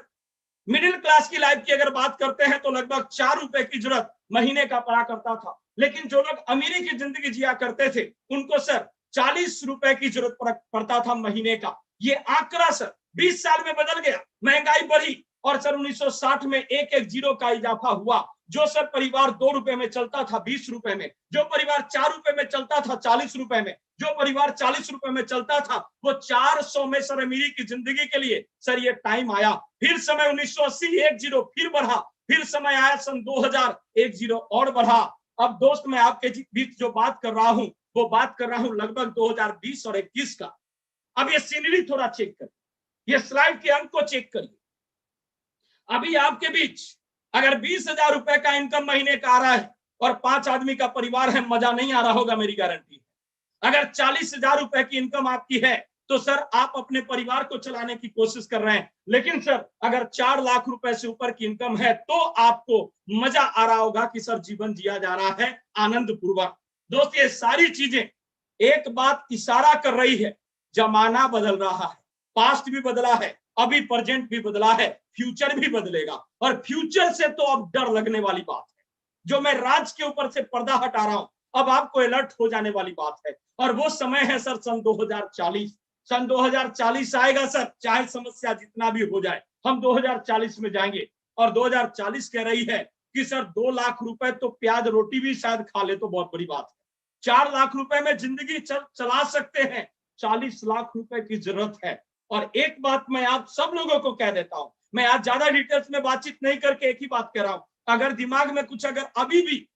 मिडिल क्लास की लाइफ की अगर बात करते हैं तो लगभग 4 रुपए की जरूरत महीने का पड़ा करता था। लेकिन जो लोग अमीरी की जिंदगी जिया करते थे उनको सर 40 रुपए की जरूरत पड़ता था महीने का। ये आंकड़ा सर 20 साल में बदल गया, महंगाई बढ़ी और सर 1960 में एक जीरो का इजाफा हुआ। जो सर परिवार 2 रुपए में चलता था 20 रुपए में, जो परिवार 4 रुपए में चलता था 40 रुपए में, जो परिवार 40 रुपए में चलता था वो 400 में सर अमीरी की जिंदगी के लिए सर ये टाइम आया। फिर समय 1980 एक जीरो फिर बढ़ा, फिर समय आया सन 2000 एक जीरो और बढ़ा। अब दोस्त मैं आपके बीच जो बात कर रहा हूं वो बात कर रहा हूं लगभग 2020 और 21 का। अब ये सीनरी थोड़ा चेक करिए, ये स्लाइड के अंक को चेक करिए। अभी आपके बीच अगर 20,000 रुपए का इनकम महीने का आ रहा है और 5 आदमी का परिवार है, मजा नहीं आ रहा होगा, मेरी गारंटी है। अगर 40,000 रुपए की इनकम आपकी है तो सर आप अपने परिवार को चलाने की कोशिश कर रहे हैं। लेकिन सर अगर 4 लाख रुपए से ऊपर की इनकम है तो आपको मजा आ रहा होगा कि सर जीवन जिया जा रहा है आनंद पूर्वक। दोस्त ये सारी चीजें एक बात इशारा कर रही है, जमाना बदल रहा है, पास्ट भी बदला है, अभी प्रेजेंट भी बदला है, फ्यूचर भी बदलेगा। और फ्यूचर से तो अब डर लगने वाली बात है। जो मैं राज के ऊपर से पर्दा हटा रहा हूं, अब आपको अलर्ट हो जाने वाली बात है। और वो समय है सर सन 2040। सन 2040 आएगा सर, चाहे समस्या जितना भी हो जाए, हम 2040 में जाएंगे। और 2040 कह रही है कि सर 2 लाख रुपए तो प्याज रोटी भी शायद खा ले तो बहुत बड़ी बात है। 4 लाख रुपए में जिंदगी चला सकते हैं, 40 लाख रुपए की जरूरत है। और एक बात मैं आप सब लोगों को कह देता हूं, मैं आज ज्यादा डिटेल्स में बातचीत नहीं करके एक ही बात कह रहा हूं। अगर दिमाग में कुछ अगर अभी भी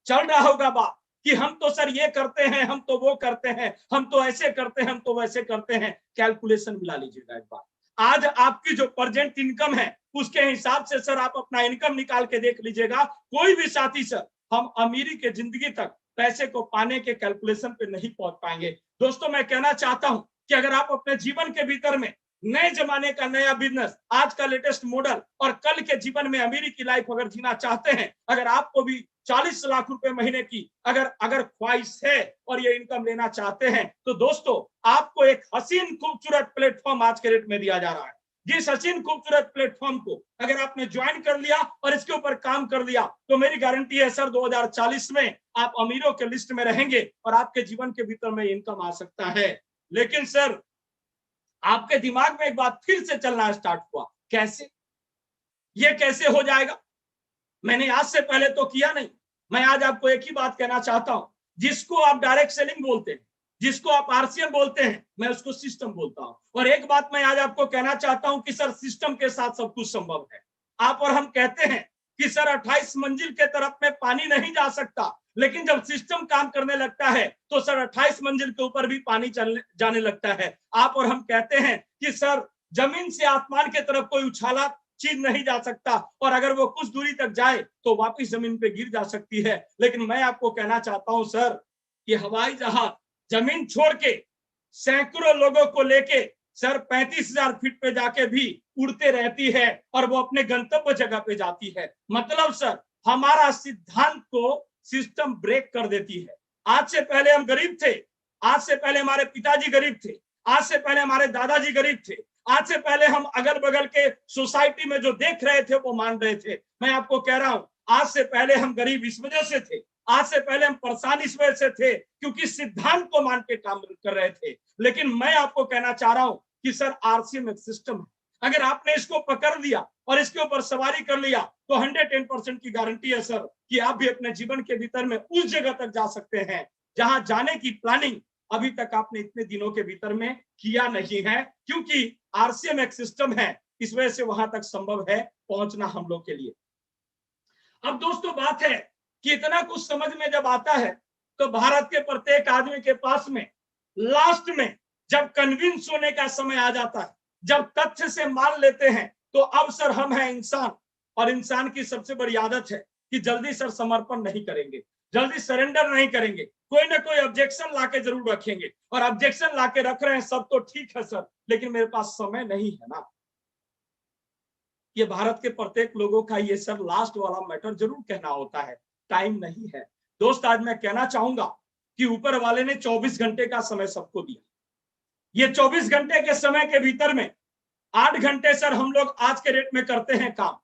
चल रहा होगा बात कि हम तो सर ये करते हैं, हम तो वो करते हैं, हम तो ऐसे करते हैं, हम तो वैसे करते हैं, कैलकुलेशन मिला लीजिएगा एक बार। आज आपकी जो प्रेजेंट इनकम है उसके हिसाब से सर आप अपना इनकम निकाल के देख लीजिएगा। कोई भी साथी सर हम अमीरी के जिंदगी तक पैसे को पाने के कैलकुलेशन पे नहीं पहुंच पाएंगे। दोस्तों मैं कहना चाहता हूं कि अगर आप अपने जीवन के भीतर में नए जमाने का नया बिजनेस, आज का लेटेस्ट मॉडल और कल के जीवन में अमीरी की लाइफ अगर जीना चाहते हैं, अगर आपको भी 40 लाख रुपए महीने की अगर ख्वाहिश है और ये इनकम लेना चाहते हैं, तो दोस्तों आपको एक हसीन खूबसूरत प्लेटफॉर्म आज के रेट में दिया जा रहा है। जी सचिन खूबसूरत प्लेटफॉर्म को अगर आपने ज्वाइन कर लिया और इसके ऊपर काम कर लिया तो मेरी गारंटी है सर 2040 में आप अमीरों के लिस्ट में रहेंगे और आपके जीवन के भीतर में इनकम आ सकता है। लेकिन सर आपके दिमाग में एक बात फिर से चलना स्टार्ट हुआ, कैसे, ये कैसे हो जाएगा? मैंने आज से पहले तो किया नहीं। मैं आज आपको एक ही बात कहना चाहता हूं, जिसको आप डायरेक्ट सेलिंग बोलते हैं, जिसको आप आरसीएम बोलते हैं, मैं उसको सिस्टम बोलता हूं। और एक बात मैं आज आपको कहना चाहता हूं कि सर सिस्टम के साथ सब कुछ संभव है। आप और हम कहते हैं कि सर 28 मंजिल के तरफ में पानी नहीं जा सकता, लेकिन जब सिस्टम काम करने लगता है तो सर 28 मंजिल के ऊपर भी पानी जाने लगता है। आप और हम कहते हैं कि सर जमीन से आसमान के तरफ कोई उछाला चीज नहीं जा सकता और अगर वो कुछ दूरी तक जाए तो वापस जमीन पे गिर जा सकती है। लेकिन मैं आपको कहना चाहता हूं सर कि हवाई जहाज जमीन छोड़ के सैकड़ों लोगों को लेके सर 35,000 फीट पे जाके भी उड़ते रहती है और वो अपने गंतव्य जगह पे जाती है। मतलब सर हमारा सिद्धांत को सिस्टम ब्रेक कर देती है। आज से पहले हम गरीब थे, आज से पहले हमारे पिताजी गरीब थे, आज से पहले हमारे दादाजी गरीब थे, आज से पहले हम अगल बगल के सोसाइटी में जो देख रहे थे वो मान रहे थे। मैं आपको कह रहा हूं आज से पहले हम गरीब इस वजह से थे, आज से पहले हम परेशान इस वजह से थे क्योंकि सिद्धांत को मान के काम कर रहे थे। लेकिन मैं आपको कहना चाह रहा हूं कि सर आरसीएम एक सिस्टम है, अगर आपने इसको पकड़ लिया और इसके ऊपर सवारी कर लिया तो 110% की गारंटी है सर कि आप भी अपने जीवन के भीतर में उस जगह तक जा सकते हैं जहां जाने की प्लानिंग अभी तक आपने इतने दिनों के भीतर में किया नहीं है, क्योंकि आरसीएम एक सिस्टम है, इस वजह से वहां तक संभव है पहुंचना हम लोग के लिए। अब दोस्तों बात है कि इतना कुछ समझ में जब आता है तो भारत के प्रत्येक आदमी के पास में लास्ट में जब कन्विंस होने का समय आ जाता है, जब तथ्य से मान लेते हैं तो अब सर हम हैं इंसान और इंसान की सबसे बड़ी आदत है कि जल्दी सर समर्पण नहीं करेंगे, जल्दी सरेंडर नहीं करेंगे, कोई ना कोई ऑब्जेक्शन लाके जरूर रखेंगे। और ऑब्जेक्शन लाके रख रहे हैं सब तो ठीक है सर, लेकिन मेरे पास समय नहीं है ना। ये भारत के प्रत्येक लोगों का ये सर लास्ट वाला मैटर जरूर कहना होता है, टाइम नहीं है। दोस्त आज मैं कहना चाहूंगा कि ऊपर वाले ने 24 घंटे का समय सबको दिया। ये 24 घंटे के समय के भीतर में 8 घंटे सर हम लोग आज के रेट में करते हैं काम,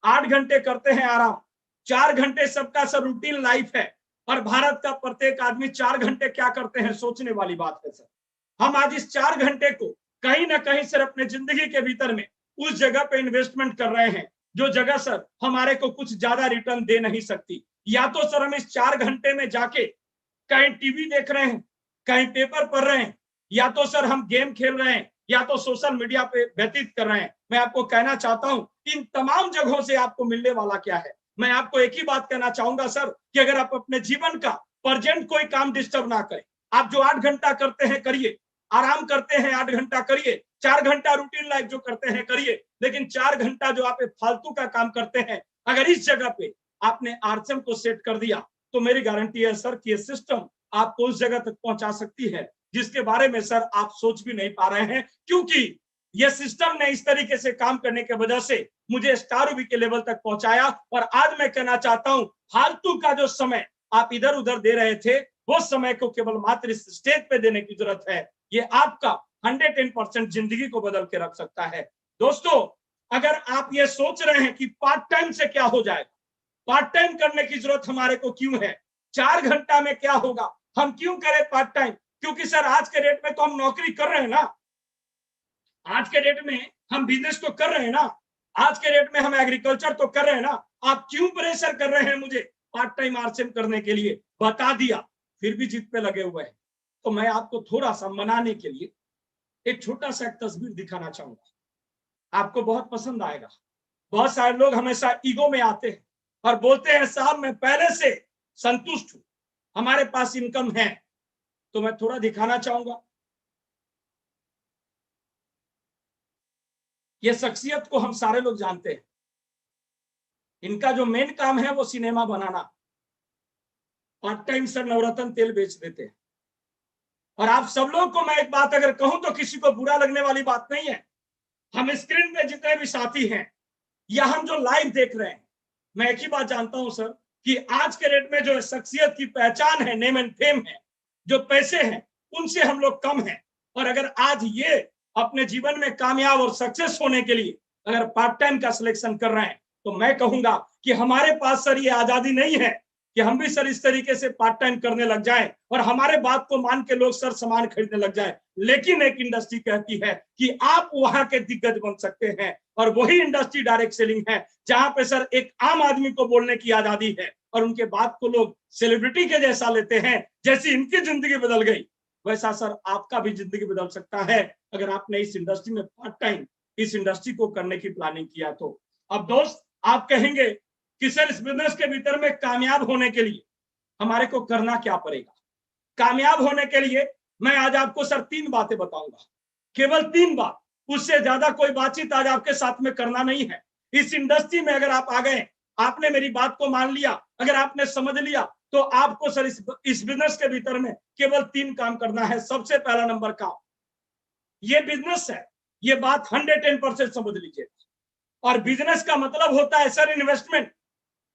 8 घंटे करते हैं आराम, 4 घंटे सबका सर रूटीन लाइफ है। और भारत का प्रत्येक आदमी 4 घंटे क्या करते हैं, सोचने वाली बात है सर। हम आज इस 4 घंटे को कहीं ना कहीं सर अपने जिंदगी के भीतर में उस जगह पे इन्वेस्टमेंट कर रहे हैं जो जगह सर हमारे को कुछ ज्यादा रिटर्न दे नहीं सकती। या तो सर हम इस 4 घंटे में जाके कहीं टीवी देख रहे हैं, कहीं पेपर पढ़ रहे हैं, या तो सर हम गेम खेल रहे हैं, या तो सोशल मीडिया पे व्यतीत कर रहे हैं। मैं आपको कहना चाहता हूं इन तमाम जगहों से आपको मिलने वाला क्या है। मैं आपको एक ही बात कहना चाहूंगा सर कि अगर आप अपने जीवन का प्रेजेंट कोई काम डिस्टर्ब ना करें, आप जो 8 घंटा करते हैं करिए, आराम करते हैं 8 घंटा करिए, 4 घंटा रूटीन लाइफ जो करते हैं करिए, लेकिन 4 घंटा जो आप फालतू का काम करते हैं अगर इस जगह पे आपने आरसीएम को सेट कर दिया तो मेरी गारंटी है सर कि ये सिस्टम आपको उस जगह तक पहुंचा सकती है जिसके बारे में सर आप सोच भी नहीं पा रहे हैं। क्योंकि ये सिस्टम ने इस तरीके से काम करने की वजह से मुझे स्टार के लेवल तक पहुंचाया। और आज मैं कहना चाहता हूं फालतू का जो समय आप इधर उधर दे रहे थे वो समय को केवल मात्र इस स्टेज पे देने की जरूरत है। ये आपका 110% जिंदगी को बदल के रख सकता है। दोस्तों अगर आप ये सोच रहे हैं कि पार्ट टाइम से क्या हो जाएगा, पार्ट टाइम करने की जरूरत हमारे को क्यों है, 4 घंटा में क्या होगा, हम क्यों करें पार्ट टाइम, क्योंकि सर आज के डेट में तो हम नौकरी कर रहे हैं ना, आज के डेट में हम बिजनेस तो कर रहे हैं ना, आज के डेट में हम एग्रीकल्चर तो कर रहे हैं ना। आप क्यों प्रेशर कर रहे हैं मुझे पार्ट टाइम आरसीएम करने के लिए, बता दिया फिर भी जिद पे लगे हुए हैं। तो मैं आपको थोड़ा सा मनाने के लिए एक छोटा सा एक तस्वीर दिखाना चाहूंगा, आपको बहुत पसंद आएगा। बहुत सारे लोग हमेशा ईगो में आते हैं और बोलते हैं साहब मैं पहले से संतुष्ट हूं, हमारे पास इनकम है। तो मैं थोड़ा दिखाना चाहूंगा। ये शख्सियत को हम सारे लोग जानते हैं, इनका जो मेन काम है वो सिनेमा बनाना, पार्ट टाइम सर नवरत्न तेल बेच देते हैं। और आप सब लोग को मैं एक बात अगर कहूं तो किसी को बुरा लगने वाली बात नहीं है। हम स्क्रीन पे जितने भी साथी हैं या हम जो लाइव देख रहे हैं, मैं एक ही बात जानता हूं सर कि आज के रेट में जो शख्सियत की पहचान है, नेम एंड फेम है, जो पैसे हैं, उनसे हम लोग कम हैं। और अगर आज ये अपने जीवन में कामयाब और सक्सेस होने के लिए अगर पार्ट टाइम का सिलेक्शन कर रहे हैं तो मैं कहूंगा कि हमारे पास सर ये आजादी नहीं है कि हम भी सर इस तरीके से पार्ट टाइम करने लग जाएं और हमारे बात को मान के लोग सर सामान खरीदने लग जाएं। लेकिन एक इंडस्ट्री कहती है कि आप वहां के दिग्गज बन सकते हैं और वही इंडस्ट्री डायरेक्ट सेलिंग है जहां पे सर एक आम आदमी को बोलने की आजादी है और उनके बात को लोग सेलिब्रिटी के जैसा लेते हैं। जैसी इनकी जिंदगी बदल गई वैसा सर आपका भी जिंदगी बदल सकता है अगर आपने इस इंडस्ट्री में पार्ट टाइम इस इंडस्ट्री को करने की प्लानिंग किया तो। अब दोस्त आप कहेंगे कि सर इस बिजनेस के भीतर में कामयाब होने के लिए हमारे को करना क्या पड़ेगा। कामयाब होने के लिए मैं आज आपको सर 3 बातें बताऊंगा, केवल 3 बात, उससे ज्यादा कोई बातचीत आज आपके साथ में करना नहीं है। इस इंडस्ट्री में अगर आप आ गए, आपने मेरी बात को मान लिया, अगर आपने समझ लिया तो आपको सर इस बिजनेस के भीतर में केवल 3 काम करना है। सबसे पहला नंबर काम, ये बिजनेस है, ये बात 110% समझ लीजिए। और बिजनेस का मतलब होता है सर इन्वेस्टमेंट।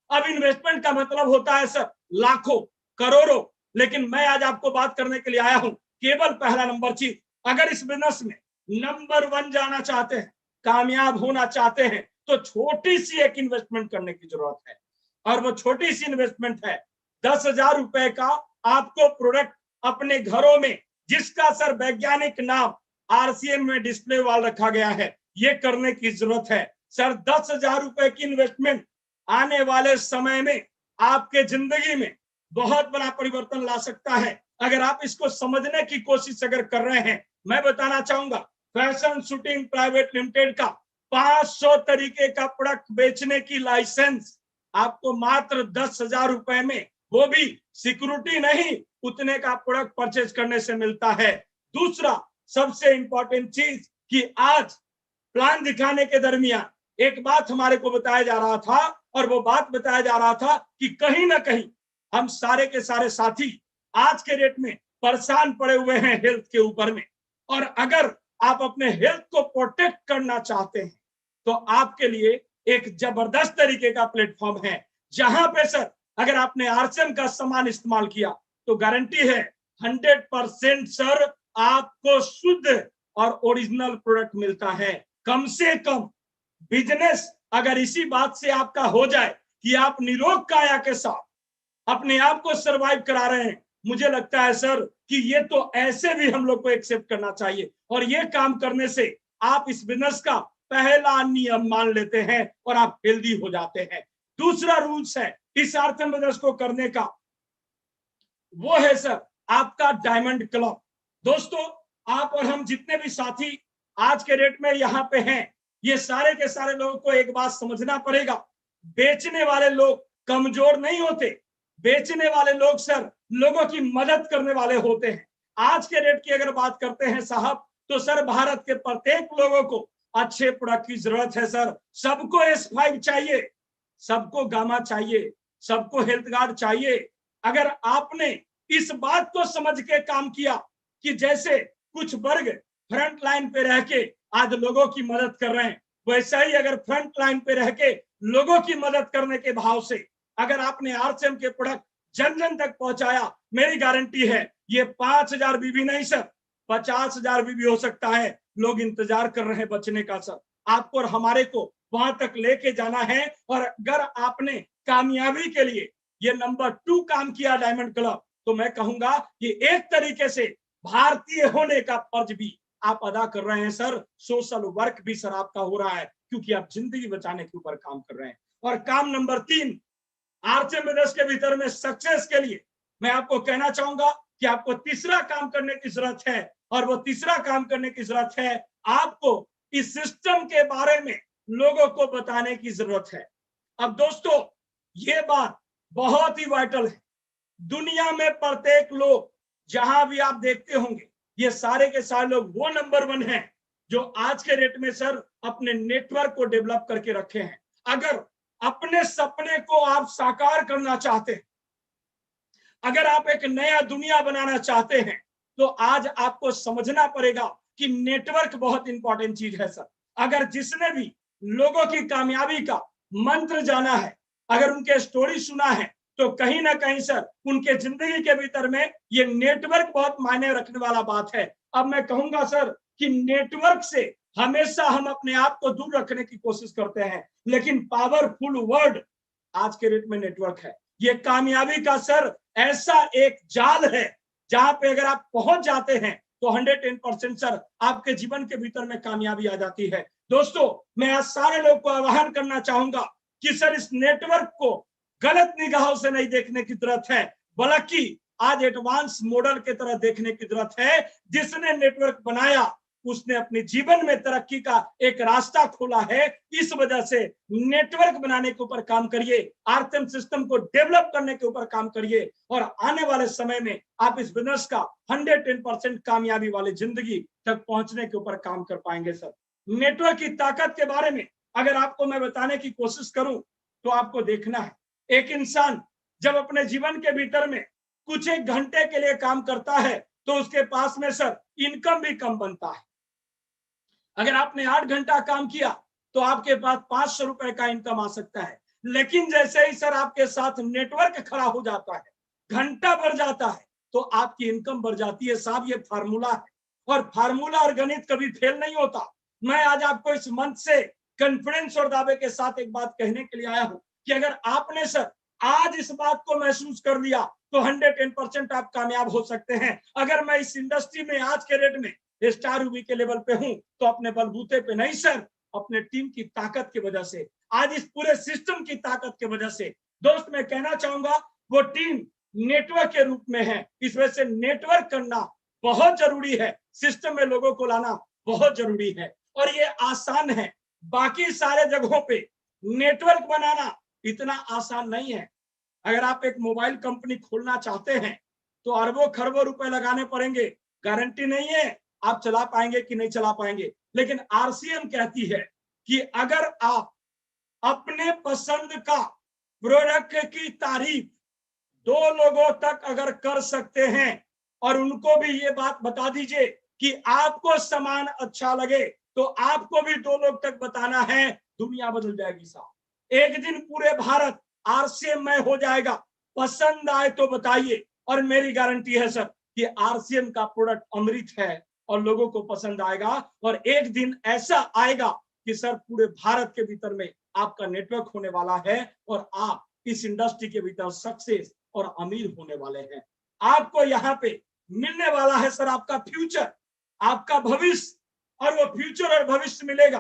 अब इन्वेस्टमेंट का मतलब होता है सर लाखों करोड़ों, लेकिन मैं आज आपको बात करने के लिए आया हूं केवल पहला नंबर चीज। अगर इस बिजनेस में नंबर 1 जाना चाहते हैं, कामयाब होना चाहते हैं तो छोटी सी एक इन्वेस्टमेंट करने की जरूरत है और वो छोटी सी इन्वेस्टमेंट है 10,000 रुपए का। आपको प्रोडक्ट अपने घरों में, जिसका सर वैज्ञानिक नाम आरसीएम में डिस्प्ले वाल रखा गया है, ये करने की जरूरत है। सर 10,000 रुपए की इन्वेस्टमेंट आने वाले समय में आपके जिंदगी में बहुत बड़ा परिवर्तन ला सकता है अगर आप इसको समझने की कोशिश अगर कर रहे हैं। मैं बताना चाहूंगा फैशन शूटिंग प्राइवेट लिमिटेड का 500 तरीके का प्रोडक्ट बेचने की लाइसेंस आपको मात्र 10,000 रुपए में, वो भी सिक्योरिटी नहीं, उतने का प्रोडक्ट परचेज करने से मिलता है। दूसरा सबसे इंपॉर्टेंट चीज कि आज प्लान दिखाने के दरमियान एक बात हमारे को बताया जा रहा था और वो बात बताया जा रहा था कि कहीं ना कहीं हम सारे के सारे साथी आज के डेट में परेशान पड़े हुए हैं हेल्थ के ऊपर में। और अगर आप अपने हेल्थ को प्रोटेक्ट करना चाहते हैं तो आपके लिए एक जबरदस्त तरीके का प्लेटफॉर्म है जहां पे सर अगर आपने आरसीएम का सामान इस्तेमाल किया तो गारंटी है 100% सर आपको शुद्ध और ओरिजिनल प्रोडक्ट मिलता है। कम से कम बिजनेस अगर इसी बात से आपका हो जाए कि आप निरोग काया के साथ अपने आप को सरवाइव करा रहे हैं, मुझे लगता है सर कि ये तो ऐसे भी हम लोग को एक्सेप्ट करना चाहिए और ये काम करने से आप इस बिजनेस का पहला नियम मान लेते हैं और आप हेल्दी हो जाते हैं। दूसरा रूल्स है इस आरसीएम बिजनेस को करने का, वो है सर आपका डायमंड क्लब। दोस्तों आप और हम जितने भी साथी आज के डेट में यहाँ पे हैं, ये सारे के सारे लोगों को एक बात समझना पड़ेगा, बेचने वाले लोग कमजोर नहीं होते, बेचने वाले लोग सर लोगों की मदद करने वाले होते हैं। आज के रेट की अगर बात करते हैं साहब तो सर भारत के प्रत्येक लोगों को अच्छे प्रोडक्ट की जरूरत है सर। सबको S5 चाहिए, सबको गामा चाहिए, सबको हेल्थ गार्ड चाहिए। अगर आपने इस बात को समझ के काम किया कि जैसे कुछ वर्ग फ्रंट लाइन पे रह के आज लोगों की मदद कर रहे हैं, वैसा ही अगर फ्रंट लाइन पे रह के लोगों की मदद करने के भाव से अगर आपने आरसीएम के प्रोडक्ट जन जन तक पहुंचाया, मेरी गारंटी है ये 5,000 बीबी नहीं सर 50,000 बीबी हो सकता है। लोग इंतजार कर रहे हैं बचने का सर। आपको और हमारे को वहां तक लेके जाना है और अगर आपने कामयाबी के लिए ये नंबर 2 काम किया डायमंड क्लब, तो मैं कहूंगा कि एक तरीके से भारतीय होने का फर्ज भी आप अदा कर रहे हैं सर। सोशल वर्क भी सर आपका हो रहा है क्योंकि आप जिंदगी बचाने के ऊपर काम कर रहे हैं। और काम नंबर 3 आरसीएम बिजनेस के भीतर में सक्सेस के लिए मैं आपको कहना चाहूंगा कि आपको तीसरा काम करने की जरूरत है और वो तीसरा काम करने की जरूरत है आपको इस सिस्टम के बारे में लोगों को बताने की जरूरत है। अब दोस्तों ये बात बहुत ही वाइटल है। दुनिया में प्रत्येक लोग जहां भी आप देखते होंगे, ये सारे के सारे लोग वो नंबर 1 हैं जो आज के डेट में सर अपने नेटवर्क को डेवलप करके रखे हैं। अगर अपने सपने को आप साकार करना चाहते हैं, अगर आप एक नया दुनिया बनाना चाहते हैं, तो आज आपको समझना पड़ेगा कि नेटवर्क बहुत इंपॉर्टेंट चीज है सर। अगर जिसने भी लोगों की कामयाबी का मंत्र जाना है, अगर उनके स्टोरी सुना है, तो कहीं ना कहीं सर उनके जिंदगी के भीतर में ये नेटवर्क बहुत मायने रखने वाला बात है। अब मैं कहूंगा सर कि नेटवर्क से हमेशा हम अपने आप को दूर रखने की कोशिश करते हैं, लेकिन पावरफुल वर्ड आज के डेट में नेटवर्क है। ये कामयाबी का सर ऐसा एक जाल है जहां पे अगर आप पहुंच जाते हैं तो 110% सर आपके जीवन के भीतर में कामयाबी आ जाती है। दोस्तों, मैं आज सारे लोग को आह्वान करना चाहूंगा कि सर इस नेटवर्क को गलत निगाहों से नहीं देखने की जरूरत है, बल्कि आज एडवांस मॉडल के तरह देखने की जरूरत है। जिसने नेटवर्क बनाया उसने अपने जीवन में तरक्की का एक रास्ता खोला है। इस वजह से नेटवर्क बनाने के ऊपर काम करिए, आरटीएम सिस्टम को डेवलप करने के ऊपर काम करिए, और आने वाले समय में आप इस बिजनेस का 110% कामयाबी वाली जिंदगी तक पहुंचने के ऊपर काम कर पाएंगे। सर, नेटवर्क की ताकत के बारे में अगर आपको मैं बताने की कोशिश करूं तो आपको देखना है, एक इंसान जब अपने जीवन के भीतर में कुछ एक घंटे के लिए काम करता है तो उसके पास में सर इनकम भी कम बनता है। अगर आपने 8 घंटा काम किया तो आपके पास 500 रुपए का इनकम आ सकता है, लेकिन जैसे ही सर आपके साथ नेटवर्क खड़ा हो जाता है, घंटा बढ़ जाता है, तो आपकी इनकम बढ़ जाती है। साहब, ये फार्मूला है, और फार्मूला और गणित कभी फेल नहीं होता। मैं आज आपको इस मंच से कॉन्फिडेंस और दावे के साथ एक बात कहने के लिए आया हूं कि अगर आपने सर आज इस बात को महसूस कर लिया तो 110% आप कामयाब हो सकते हैं। अगर मैं इस इंडस्ट्री में आज के रेट में स्टार रूबी के लेवल पे हूं तो अपने बलबूते पे नहीं सर, अपने टीम की ताकत की वजह से, आज इस पूरे सिस्टम की ताकत की वजह से। दोस्त, मैं कहना चाहूंगा वो टीम नेटवर्क के रूप में है। इस वजह से नेटवर्क करना बहुत जरूरी है, सिस्टम में लोगों को लाना बहुत जरूरी है, और ये आसान है। बाकी सारे जगहों पे नेटवर्क बनाना इतना आसान नहीं है। अगर आप एक मोबाइल कंपनी खोलना चाहते हैं तो अरबों खरबों रुपए लगाने पड़ेंगे, गारंटी नहीं है आप चला पाएंगे कि नहीं चला पाएंगे। लेकिन आरसीएम कहती है कि अगर आप अपने पसंद का प्रोडक्ट की तारीफ 2 लोगों तक अगर कर सकते हैं और उनको भी ये बात बता दीजिए कि आपको सामान अच्छा लगे, तो आपको भी 2 लोग तक बताना है, दुनिया बदल जाएगी साहब। एक दिन पूरे भारत आरसीएम में हो जाएगा। पसंद आए तो बताइए, और मेरी गारंटी है सर कि आरसीएम का प्रोडक्ट अमृत है और लोगों को पसंद आएगा। और एक दिन ऐसा आएगा कि सर पूरे भारत के भीतर में आपका नेटवर्क होने वाला है और आप इस इंडस्ट्री के भीतर सक्सेस और अमीर होने वाले हैं। आपको यहाँ पे मिलने वाला है सर आपका फ्यूचर, आपका भविष्य, और वो फ्यूचर और भविष्य मिलेगा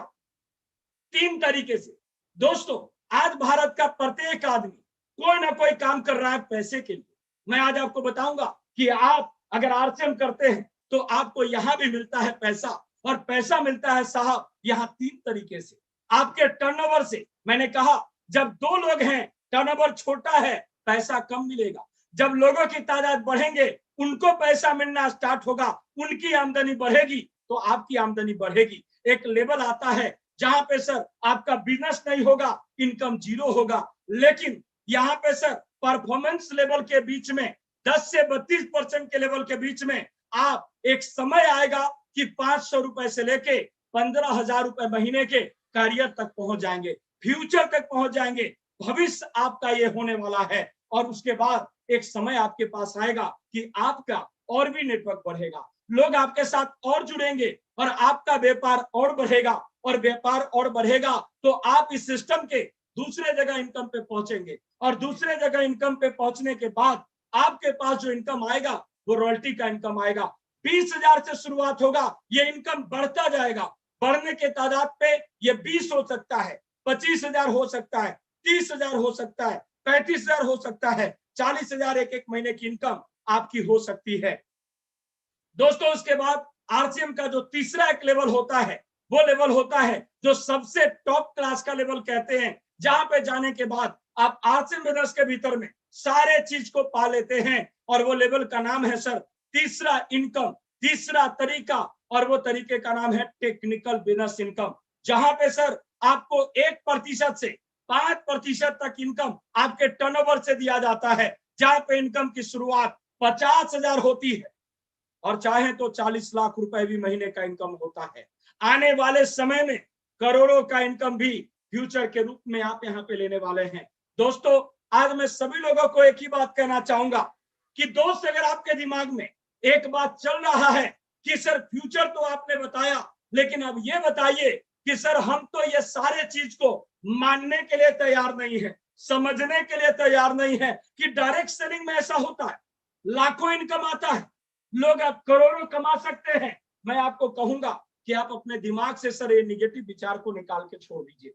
3 तरीके से। दोस्तों, आज भारत का प्रत्येक आदमी कोई ना कोई काम कर रहा है पैसे के लिए। मैं आज आपको बताऊंगा कि आप अगर आरसीएम करते हैं तो आपको यहां भी मिलता है पैसा, और पैसा मिलता है साहब यहां 3 तरीके से। आपके टर्नओवर से, मैंने कहा जब 2 लोग हैं टर्नओवर छोटा है, पैसा कम मिलेगा। जब लोगों की तादाद बढ़ेंगे, उनको पैसा मिलना स्टार्ट होगा, उनकी आमदनी बढ़ेगी तो आपकी आमदनी बढ़ेगी। एक लेवल आता है जहां पे सर आपका बिजनेस नहीं होगा, इनकम 0 होगा, लेकिन यहाँ पे सर परफॉर्मेंस लेवल के बीच में 10 से 32% के लेवल के बीच में आप एक समय आएगा कि 500 रुपए से लेके 15,000 रुपए महीने के करियर तक पहुंच जाएंगे, फ्यूचर तक पहुंच जाएंगे। भविष्य आपका ये होने वाला है, और उसके बाद एक समय आपके पास आएगा कि आपका और भी नेटवर्क बढ़ेगा, लोग आपके साथ और जुड़ेंगे और आपका व्यापार और बढ़ेगा, और व्यापार और बढ़ेगा तो आप इस सिस्टम के दूसरे जगह इनकम पे पहुंचेंगे, और दूसरे जगह इनकम पे पहुंचने के बाद आपके पास जो इनकम आएगा वो रॉयल्टी का इनकम आएगा। 20,000 से शुरुआत होगा, ये इनकम बढ़ता जाएगा। बढ़ने के तादाद पे ये 20 हो सकता है, 25,000 हो सकता है, 30,000 हो सकता है, 35,000 हो सकता है, 40,000 एक महीने की इनकम आपकी हो सकती है। दोस्तों, उसके बाद आरसीएम का जो तीसरा एक लेवल होता है वो लेवल होता है जो सबसे टॉप क्लास का लेवल कहते हैं, जहां पे जाने के बाद आप आरसीएम बिजनेस के भीतर में सारे चीज को पा लेते हैं, और वो लेवल का नाम है सर तीसरा इनकम, तीसरा तरीका, और वो तरीके का नाम है टेक्निकल बिजनेस इनकम, जहां पे सर आपको 1% से 5% तक इनकम आपके टर्नओवर से दिया जाता है, जहां पे इनकम की शुरुआत 50,000 होती है और चाहे तो 40 लाख रुपए भी महीने का इनकम होता है। आने वाले समय में करोड़ों का इनकम भी फ्यूचर के रूप में आप यहाँ पे लेने वाले हैं। दोस्तों, आज मैं सभी लोगों को एक ही बात कहना चाहूंगा कि दोस्त, अगर आपके दिमाग में एक बात चल रहा है कि सर फ्यूचर तो आपने बताया, लेकिन अब ये बताइए कि सर हम तो ये सारे चीज को मानने के लिए तैयार नहीं है, समझने के लिए तैयार नहीं है कि डायरेक्ट सेलिंग में ऐसा होता है, लाखों इनकम आता है, लोग अब करोड़ों कमा सकते हैं। मैं आपको कहूंगा कि आप अपने दिमाग से सर ये निगेटिव विचार को निकाल के छोड़ दीजिए।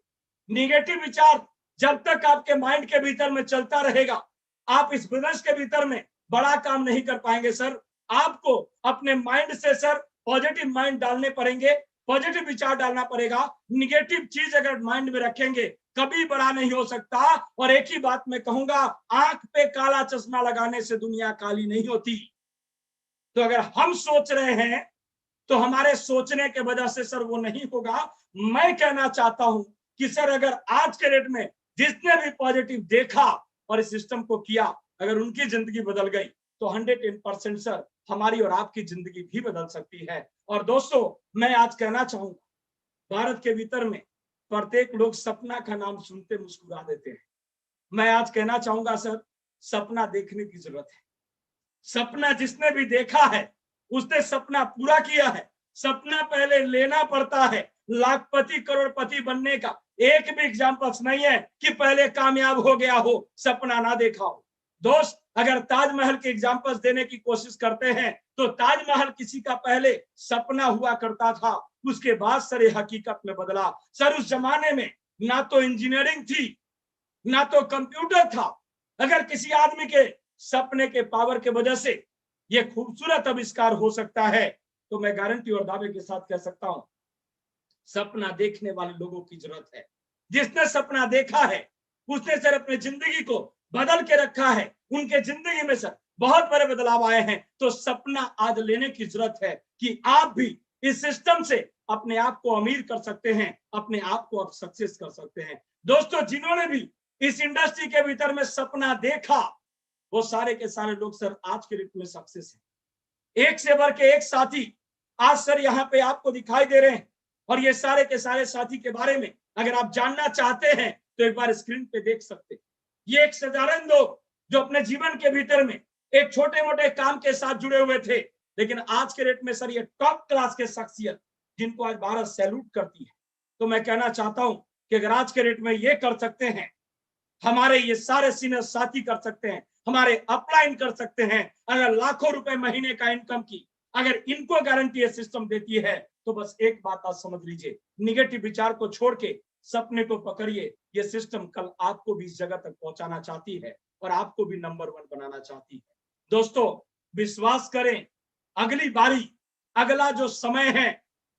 निगेटिव विचार जब तक आपके माइंड के भीतर में चलता रहेगा, आप इस बिजनेस के भीतर में बड़ा काम नहीं कर पाएंगे सर। आपको अपने माइंड से सर पॉजिटिव माइंड डालने पड़ेंगे, पॉजिटिव विचार डालना पड़ेगा। निगेटिव चीज अगर माइंड में रखेंगे कभी बड़ा नहीं हो सकता। और एक ही बात मैं कहूंगा, आंख पे काला चश्मा लगाने से दुनिया काली नहीं होती। तो अगर हम सोच रहे हैं तो हमारे सोचने के वजह से सर वो नहीं होगा। मैं कहना चाहता हूं कि सर अगर आज के डेट में जिसने भी पॉजिटिव देखा और इस सिस्टम को किया, अगर उनकी जिंदगी बदल गई तो 110% सर हमारी और आपकी जिंदगी भी बदल सकती है। और दोस्तों मैं आज कहना चाहूंगा, भारत के भीतर में प्रत्येक लोग सपना का नाम सुनते मुस्कुरा देते हैं। मैं आज कहना चाहूंगा सर, सपना देखने की जरूरत है। सपना जिसने भी देखा है उसने सपना पूरा किया है। सपना पहले लेना पड़ता है, लाखपति करोड़पति बनने का एक भी एग्जाम्पल्स नहीं है कि पहले कामयाब हो गया हो, सपना ना देखा हो। दोस्त अगर ताजमहल के एग्जाम्पल्स देने की कोशिश करते हैं तो ताजमहल किसी का पहले सपना हुआ करता था, उसके बाद सर ये हकीकत में बदला। सर उस जमाने में ना तो इंजीनियरिंग थी, ना तो कंप्यूटर था। अगर किसी आदमी के सपने के पावर के वजह से ये खूबसूरत आविष्कार हो सकता है, तो मैं गारंटी और दावे के साथ कह सकता हूं, सपना देखने वाले लोगों की जरूरत है। जिसने सपना देखा है उसने सर अपनी जिंदगी को बदल के रखा है, उनके जिंदगी में सर बहुत बड़े बदलाव आए हैं। तो सपना आज लेने की जरूरत है कि आप भी इस सिस्टम से अपने आप को अमीर कर सकते हैं, अपने आप को आप सक्सेस कर सकते हैं। दोस्तों जिन्होंने भी इस इंडस्ट्री के भीतर में सपना देखा, वो सारे के सारे लोग सर आज के डेट में सक्सेस है। एक से बढ़ के एक साथी आज सर यहाँ पे आपको दिखाई दे रहे हैं। और ये सारे के सारे साथी के बारे में अगर आप जानना चाहते हैं तो एक बार स्क्रीन पे देख सकते हैं। ये एक साधारण लोग जो अपने जीवन के भीतर में एक छोटे मोटे काम के साथ जुड़े हुए थे, लेकिन आज के डेट में सर ये टॉप क्लास के शख्सियत जिनको आज भारत सैल्यूट करती है। तो मैं कहना चाहता हूं कि अगर आज के डेट में ये कर सकते हैं, हमारे ये सारे सीनियर साथी कर सकते हैं, हमारे अपलाइन कर सकते हैं, अगर लाखों रुपए महीने का इनकम की अगर इनको गारंटी सिस्टम देती है, तो बस एक बात आप समझ लीजिए, निगेटिव विचार को छोड़ के सपने को पकड़िए। ये सिस्टम कल आपको भी इस जगह तक पहुंचाना चाहती है और आपको भी नंबर 1 बनाना चाहती है। दोस्तों विश्वास करें, अगली बारी, अगला जो समय है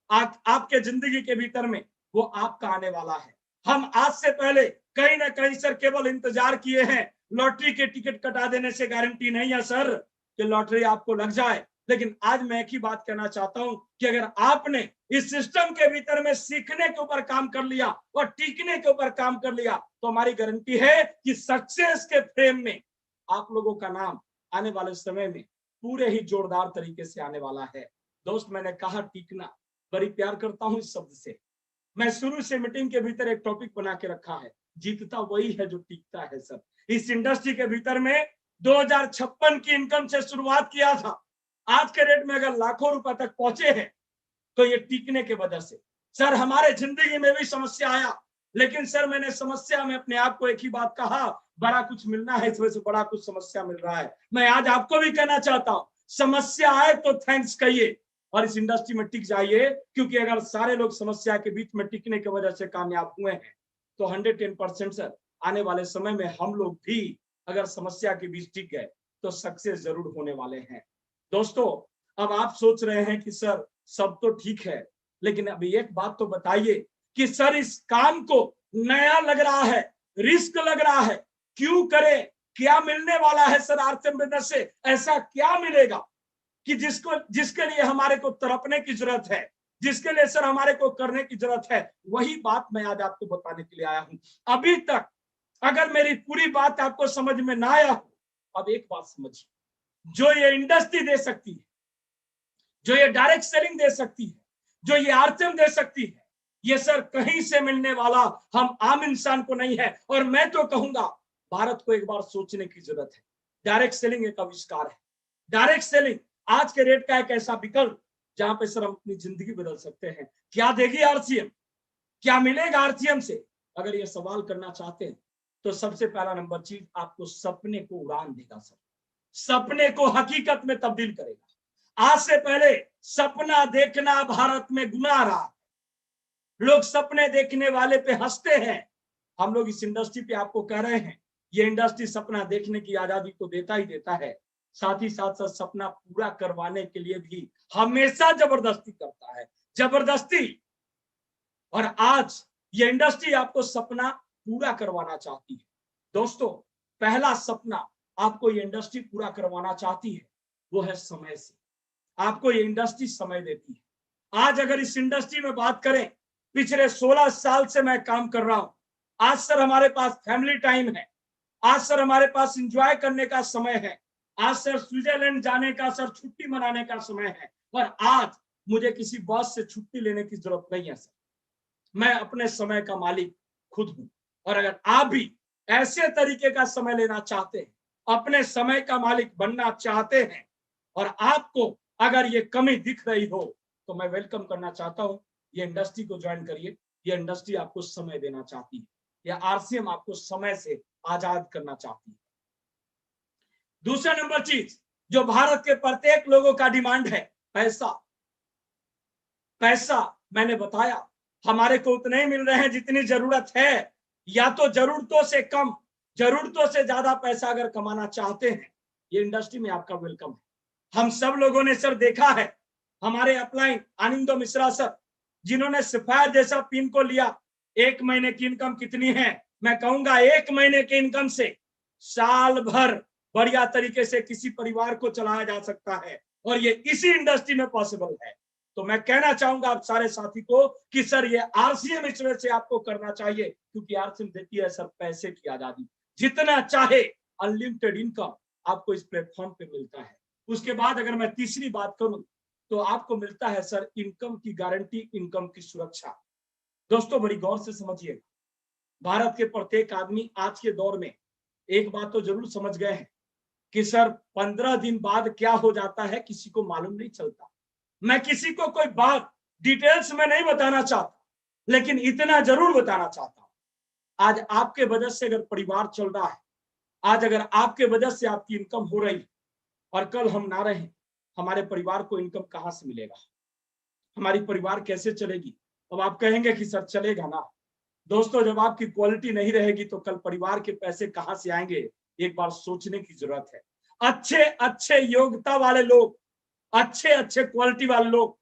आपके जिंदगी के भीतर में, वो आपका आने वाला है। हम आज से पहले कहीं ना कहीं सर केवल इंतजार किए हैं। लॉटरी के टिकट कटा देने से गारंटी नहीं है सर कि लॉटरी आपको लग जाए। लेकिन आज मैं एक ही बात कहना चाहता हूं कि अगर आपने इस सिस्टम के भीतर में सीखने के ऊपर काम कर लिया और टीकने के ऊपर काम कर लिया, तो हमारी गारंटी है कि सक्सेस के फ्रेम में आप लोगों का नाम आने वाले समय में पूरे ही जोरदार तरीके से आने वाला है। दोस्त मैंने कहा टीकना, बड़ी प्यार करता हूं इस शब्द से। मैं शुरू से मीटिंग के भीतर एक टॉपिक बना के रखा है, जीतता वही है जो टीकता है। सर इस इंडस्ट्री के भीतर में 2056 की इनकम से शुरुआत किया था, आज के रेट में अगर लाखों रुपए तक पहुंचे हैं तो ये टीकने के वजह से। सर हमारे जिंदगी में भी समस्या आया, लेकिन सर मैंने समस्या में अपने आप को एक ही बात कहा, बड़ा कुछ मिलना है, इस वजह से बड़ा कुछ समस्या मिल रहा है। मैं आज आपको भी कहना चाहता हूं, समस्या आए तो थैंक्स कहिए और इस इंडस्ट्री में टिक जाइए, क्योंकि अगर सारे लोग समस्या के बीच में टिकने की वजह से कामयाब हुए हैं तो 110% सर आने वाले समय में हम लोग भी अगर समस्या के बीच टिक गए तो सक्सेस जरूर होने वाले हैं। दोस्तों अब आप सोच रहे हैं कि सर सब तो ठीक है, लेकिन अभी एक बात तो बताइए कि सर इस काम को नया लग रहा है, रिस्क लग रहा है, क्यों करें? क्या मिलने वाला है सर आरसीएम बिजनेस से? ऐसा क्या मिलेगा कि जिसके लिए हमारे को तड़पने की जरूरत है, जिसके लिए सर हमारे को करने की जरूरत है? वही बात मैं आज आपको बताने के लिए आया हूं। अभी तक अगर मेरी पूरी बात आपको समझ में ना आया हो, अब एक बात समझिए, जो ये इंडस्ट्री दे सकती है, जो ये डायरेक्ट सेलिंग दे सकती है, जो ये आरसीएम दे सकती है, ये सर कहीं से मिलने वाला हम आम इंसान को नहीं है। और मैं तो कहूंगा भारत को एक बार सोचने की जरूरत है। डायरेक्ट सेलिंग एक आविष्कार है। डायरेक्ट सेलिंग आज के रेट का एक ऐसा विकल्प जहां पे सर हम अपनी जिंदगी बदल सकते हैं। क्या देगी आरसीएम, क्या मिलेगा आरसीएम से? अगर ये सवाल करना चाहते हैं तो सबसे पहला नंबर चीज, आपको सपने को उड़ान देगा सर, सपने को हकीकत में तब्दील करेगा। आज से पहले सपना देखना भारत में गुनाह रहा, लोग सपने देखने वाले पे हंसते हैं। हम लोग इस इंडस्ट्री पे आपको कह रहे हैं, ये इंडस्ट्री सपना देखने की आजादी तो देता ही देता है, साथ ही साथ साथ सपना पूरा करवाने के लिए भी हमेशा जबरदस्ती करता है, जबरदस्ती। और आज ये इंडस्ट्री आपको सपना पूरा करवाना चाहती है। दोस्तों, पहला सपना आपको ये इंडस्ट्री पूरा करवाना चाहती है, वो है समय से। आपको ये इंडस्ट्री समय देती है। आज अगर इस इंडस्ट्री में बात करें, पिछले 16 साल से मैं काम कर रहा हूं। आज सर हमारे पास फैमिली टाइम है, आज सर हमारे पास एंजॉय करने का समय है, आज सर स्विट्जरलैंड जाने का, सर छुट्टी मनाने का समय है। और आज मुझे किसी बॉस से छुट्टी लेने की जरूरत नहीं है सर, मैं अपने समय का मालिक खुद हूं। और अगर आप भी ऐसे तरीके का समय लेना चाहते हैं, अपने समय का मालिक बनना चाहते हैं, और आपको अगर ये कमी दिख रही हो, तो मैं वेलकम करना चाहता हूं, ये इंडस्ट्री को ज्वाइन करिए। ये इंडस्ट्री आपको समय देना चाहती है, या आरसीएम आपको समय से आजाद करना चाहती है। दूसरा नंबर चीज जो भारत के प्रत्येक लोगों का डिमांड है, पैसा। पैसा मैंने बताया, हमारे को उतने ही मिल रहे हैं जितनी जरूरत है, या तो जरूरतों से कम, जरूरतों से ज्यादा पैसा अगर कमाना चाहते हैं, ये इंडस्ट्री में आपका वेलकम है। हम सब लोगों ने सर देखा है, हमारे अपलाइन आनंदो मिश्रा सर, जिन्होंने सफायर जैसा पिन को लिया, 1 महीने की इनकम कितनी है? मैं कहूंगा 1 महीने के इनकम से साल भर बढ़िया तरीके से किसी परिवार को चलाया जा सकता है, और ये इसी इंडस्ट्री में पॉसिबल है। तो मैं कहना चाहूंगा आप सारे साथी को कि सर ये आरसीएम इस वजह से आपको करना चाहिए, क्योंकि आरसीएम देती है सर पैसे की आजादी, जितना चाहे अनलिमिटेड इनकम आपको इस प्लेटफॉर्म पे मिलता है। उसके बाद अगर मैं तीसरी बात करूं, तो आपको मिलता है सर इनकम की गारंटी, इनकम की सुरक्षा। दोस्तों, बड़ी गौर से समझिए, भारत के प्रत्येक आदमी आज के दौर में एक बात तो जरूर समझ गए हैं कि सर 15 दिन बाद क्या हो जाता है किसी को मालूम नहीं चलता। मैं किसी को कोई बात डिटेल्स में नहीं बताना चाहता, लेकिन इतना जरूर बताना चाहता हूं, आज आपके वजह से अगर परिवार चल रहा है, आज अगर आपके वजह से आपकी इनकम हो रही, और कल हम ना रहे, हमारे परिवार को इनकम कहां से मिलेगा? हमारी परिवार कैसे चलेगी? अब आप कहेंगे कि सर चलेगा ना। दोस्तों, जब आपकी क्वालिटी नहीं रहेगी तो कल परिवार के पैसे कहां से आएंगे? एक बार सोचने की जरूरत है। अच्छे अच्छे योग्यता वाले लोग, अच्छे अच्छे क्वालिटी वाले लोग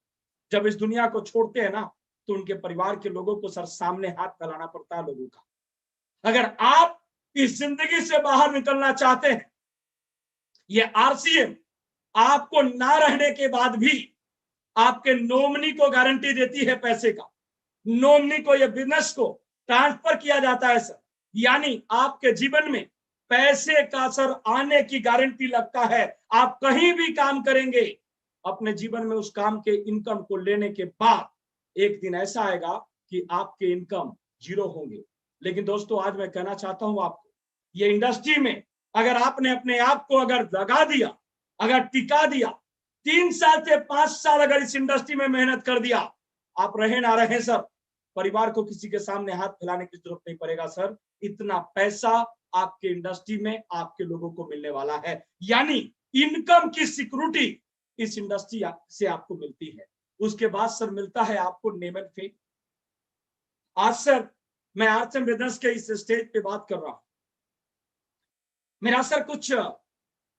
जब इस दुनिया को छोड़ते हैं ना, तो उनके परिवार के लोगों को सर सामने हाथ फैलाना पड़ता है लोगों का। अगर आप इस जिंदगी से बाहर निकलना चाहते हैं, ये आरसीएम आपको ना रहने के बाद भी आपके नॉमिनी को गारंटी देती है पैसे का। नॉमिनी को, ये बिजनेस को ट्रांसफर किया जाता है सर, यानी आपके जीवन में पैसे का सर आने की गारंटी लगता है। आप कहीं भी काम करेंगे, अपने जीवन में उस काम के इनकम को लेने के बाद एक दिन ऐसा आएगा कि आपके इनकम 0 होंगे। लेकिन दोस्तों, आज मैं कहना चाहता हूं आपको, ये इंडस्ट्री में अगर आपने अपने आप को अगर लगा दिया, अगर टिका दिया, 3 साल से 5 साल अगर इस इंडस्ट्री में मेहनत कर दिया, आप रहे ना रहे सर, परिवार को किसी के सामने हाथ फैलाने की जरूरत नहीं पड़ेगा सर। इतना पैसा आपके इंडस्ट्री में आपके लोगों को मिलने वाला है, यानी इनकम की सिक्योरिटी इस इंडस्ट्री से आपको मिलती है। उसके बाद सर मिलता है आपको नेम एंड फेम। आज सर मैं आरसीएम बिजनेस के इस स्टेज पे बात कर रहा हूं, मेरा सर कुछ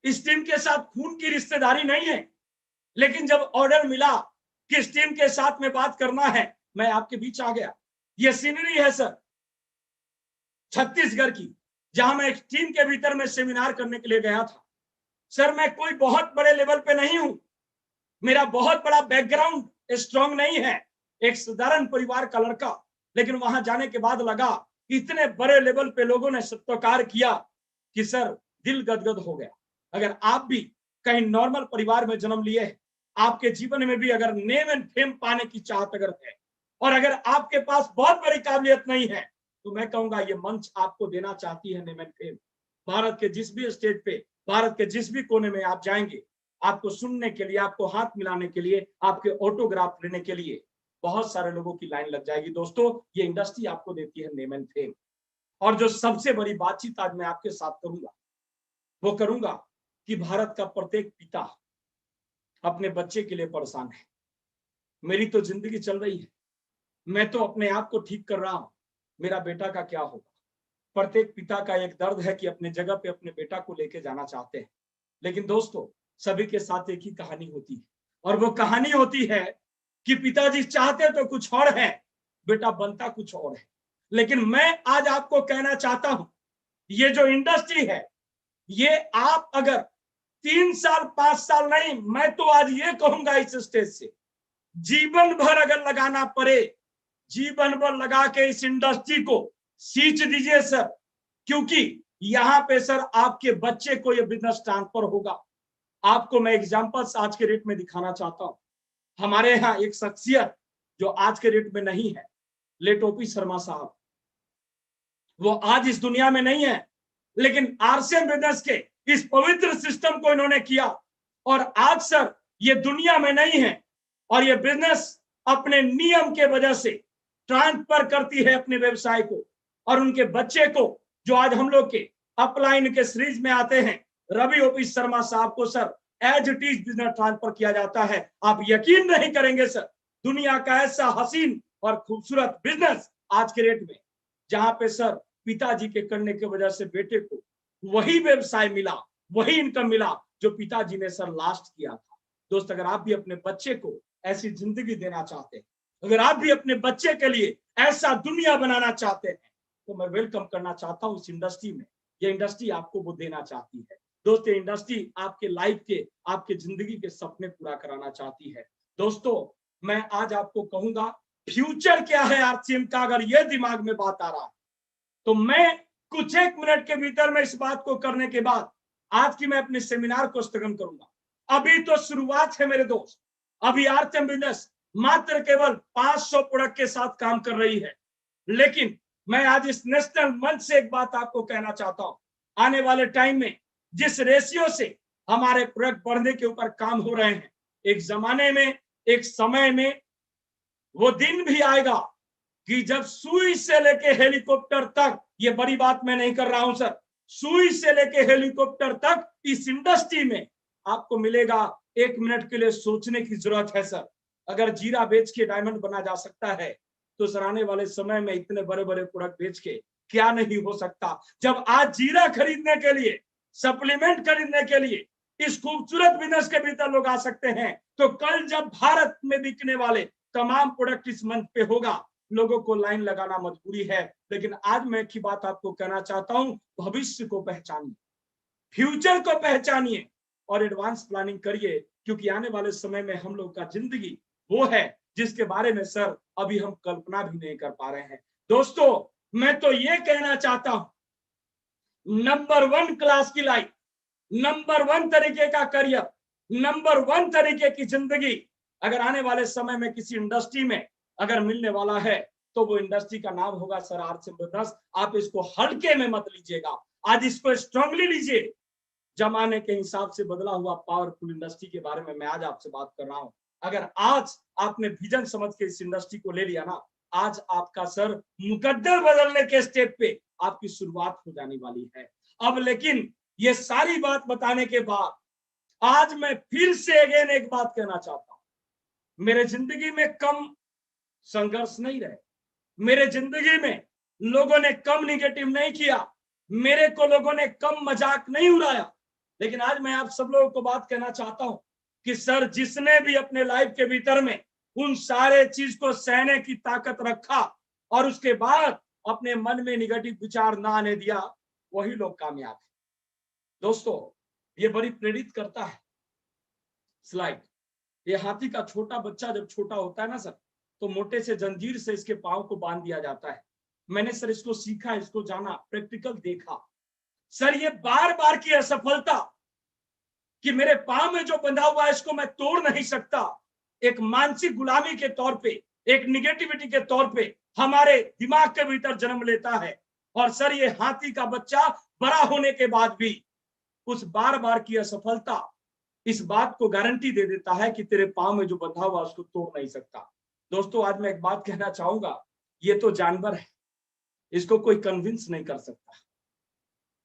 इस टीम के साथ खून की रिश्तेदारी नहीं है, लेकिन जब ऑर्डर मिला कि इस टीम के साथ में बात करना है, मैं आपके बीच आ गया। ये सीनरी है सर छत्तीसगढ़ की, जहां मैं एक टीम के भीतर में सेमिनार करने के लिए गया था। सर मैं कोई बहुत बड़े लेवल पे नहीं हूं, मेरा बहुत बड़ा बैकग्राउंड स्ट्रांग नहीं है, एक साधारण परिवार का लड़का, लेकिन वहां जाने के बाद लगा इतने बड़े लेवल पे लोगों ने सत्कार किया कि सर दिल गदगद हो गया। अगर आप भी कहीं नॉर्मल परिवार में जन्म लिए हैं, आपके जीवन में भी अगर नेम एंड फेम पाने की चाहत अगर है, और अगर आपके पास बहुत बड़ी काबिलियत नहीं है, तो मैं कहूंगा ये मंच आपको देना चाहती है नेम एंड फेम। भारत के जिस भी स्टेट पे, भारत के जिस भी कोने में आप जाएंगे, आपको सुनने के लिए, आपको हाथ मिलाने के लिए, आपके ऑटोग्राफ लेने के लिए बहुत सारे लोगों की लाइन लग जाएगी। दोस्तों, ये इंडस्ट्री आपको देती है नेम एंड फेम। और जो सबसे बड़ी बातचीत आज मैं आपके साथ करूंगा, वो करूंगा कि भारत का प्रत्येक पिता अपने बच्चे के लिए परेशान है। मेरी तो जिंदगी चल रही है, मैं तो अपने आप को ठीक कर रहा हूं, मेरा बेटा का क्या होगा। प्रत्येक पिता का एक दर्द है कि अपने जगह पे अपने बेटा को लेके जाना चाहते हैं, लेकिन दोस्तों सभी के साथ एक ही कहानी होती है, और वो कहानी होती है कि पिताजी चाहते तो कुछ और है, बेटा बनता कुछ और है। लेकिन मैं आज आपको कहना चाहता हूं, ये जो इंडस्ट्री है, ये आप अगर 3 साल 5 साल नहीं, मैं तो आज ये कहूंगा इस स्टेज से, जीवन भर अगर लगाना पड़े, जीवन भर लगा के इस इंडस्ट्री को सींच दीजिए सर, क्योंकि यहाँ पे सर आपके बच्चे को ये बिजनेस ट्रांसफर होगा। आपको मैं एग्जांपल्स आज के रेट में दिखाना चाहता हूँ। हमारे यहाँ एक शख्सियत जो आज के रेट में नहीं है, लेट ओपी शर्मा साहब, वो आज इस दुनिया में नहीं है, लेकिन आरसीएम बिजनेस के इस पवित्र सिस्टम को इन्होंने किया, और आज सर ये दुनिया में नहीं है, और ये बिजनेस अपने नियम के वजह से ट्रांसफर करती है अपने व्यवसाय को, और उनके बच्चे को जो आज हम लोग के अपलाइन के सीरीज में आते हैं, रवि ओपी शर्मा साहब को sir as it is business transfer किया जाता है। आप यकीन नहीं करेंगे सर, दुनिया का ऐसा हसीन और खूबसूरत बिजनेस आज के रेट में, जहां पे सर पिताजी के करने की वजह से बेटे को वही व्यवसाय मिला, वही इनकम मिला जो पिताजी ने सर लास्ट किया था। दोस्त, अगर आप भी अपने बच्चे को ऐसी जिंदगी देना चाहते हैं, अगर आप भी अपने बच्चे के लिए ऐसा दुनिया बनाना चाहते हैं, तो मैं वेलकम करना चाहता हूं इस इंडस्ट्री में। ये इंडस्ट्री आपको वो देना चाहती है। दोस्तों, इंडस्ट्री आपके लाइफ के, आपके जिंदगी के सपने पूरा कराना चाहती है। दोस्तों, मैं आज आपको कहूंगा फ्यूचर क्या है आरसीएम का, अगर ये दिमाग में बात आ रहा है तो मैं कुछ एक मिनट के भीतर में इस बात को करने के बाद आज की मैं अपने सेमिनार को स्थगन करूंगा। अभी तो शुरुआत है मेरे दोस्त, अभी आरसीएम बिजनेस मात्र केवल 500 प्रोडक्ट के साथ काम कर रही है, लेकिन मैं आज इस नेशनल मंच से एक बात आपको कहना चाहता हूं, आने वाले टाइम में जिस रेशियो से हमारे प्रोडक्ट बढ़ने के ऊपर काम हो रहे हैं, एक जमाने में, एक समय में वो दिन भी आएगा कि जब सुई से लेके हेलीकॉप्टर तक, ये बड़ी बात मैं नहीं कर रहा हूं सर, सुई से लेके हेलीकॉप्टर तक इस इंडस्ट्री में आपको मिलेगा। 1 मिनट के लिए सोचने की जरूरत है सर। अगर जीरा बेच के डायमंड बना जा सकता है, तो सर आने वाले समय में इतने बड़े बड़े प्रोडक्ट बेच के क्या नहीं हो सकता। जब आज जीरा खरीदने के लिए, सप्लीमेंट खरीदने के लिए इस खूबसूरत बिजनेस के भीतर लोग आ सकते हैं, तो कल जब भारत में बिकने वाले तमाम प्रोडक्ट इस मंच पे होगा, लोगों को लाइन लगाना मजबूरी है। लेकिन आज मैं एक ही बात आपको कहना चाहता हूं, भविष्य को पहचानिए, फ्यूचर को पहचानिए और एडवांस प्लानिंग करिए, क्योंकि आने वाले समय में हम लोग का जिंदगी वो है जिसके बारे में सर अभी हम कल्पना भी नहीं कर पा रहे हैं। दोस्तों, मैं तो ये कहना चाहता हूं, नंबर 1 क्लास की लाइफ, नंबर 1 तरीके का करियर, नंबर 1 तरीके की जिंदगी अगर आने वाले समय में किसी इंडस्ट्री में अगर मिलने वाला है, तो वो इंडस्ट्री का नाम होगा सर आरसीएम बिजनेस। आप इसको हल्के में मत लीजिएगा, आज इसको स्ट्रांगली लीजिए। जमाने के हिसाब से बदला हुआ पावरफुल इंडस्ट्री के बारे में मैं आज आपसे बात कर रहा हूं। अगर आज आपने विजन समझ के इस इंडस्ट्री को ले लिया ना, आज आपका सर मुकद्दर बदलने के स्टेप पे आपकी शुरुआत हो जाने वाली है। अब लेकिन ये सारी बात बताने के बाद आज मैं फिर से अगेन एक बात कहना चाहता हूं, मेरे जिंदगी में कम संघर्ष नहीं रहे, मेरे जिंदगी में लोगों ने कम निगेटिव नहीं किया, मेरे को लोगों ने कम मजाक नहीं उड़ाया। लेकिन आज मैं आप सब लोगों को बात कहना चाहता हूं कि सर जिसने भी अपने लाइफ के भीतर में उन सारे चीज को सहने की ताकत रखा और उसके बाद अपने मन में निगेटिव विचार ना आने दिया, वही लोग कामयाब है। दोस्तों, ये बड़ी प्रेरित करता है स्लाइड। ये हाथी का छोटा बच्चा जब छोटा होता है ना सर, तो मोटे से जंजीर से इसके पांव को बांध दिया जाता है। मैंने सर इसको सीखा, इसको जाना, प्रैक्टिकल देखा। सर ये बार बार की असफलता कि मेरे पांव में जो बंधा हुआ है इसको मैं तोड़ नहीं सकता, एक मानसिक गुलामी के तौर पे, एक निगेटिविटी के तौर पे हमारे दिमाग के भीतर जन्म लेता है। और सर ये हाथी का बच्चा बड़ा होने के बाद भी उस बार बार की असफलता इस बात को गारंटी दे देता है कि तेरे पांव में जो बंधा हुआ उसको तोड़ नहीं सकता। दोस्तों, आज मैं एक बात कहना चाहूंगा, ये तो जानवर है, इसको कोई कन्विंस नहीं कर सकता।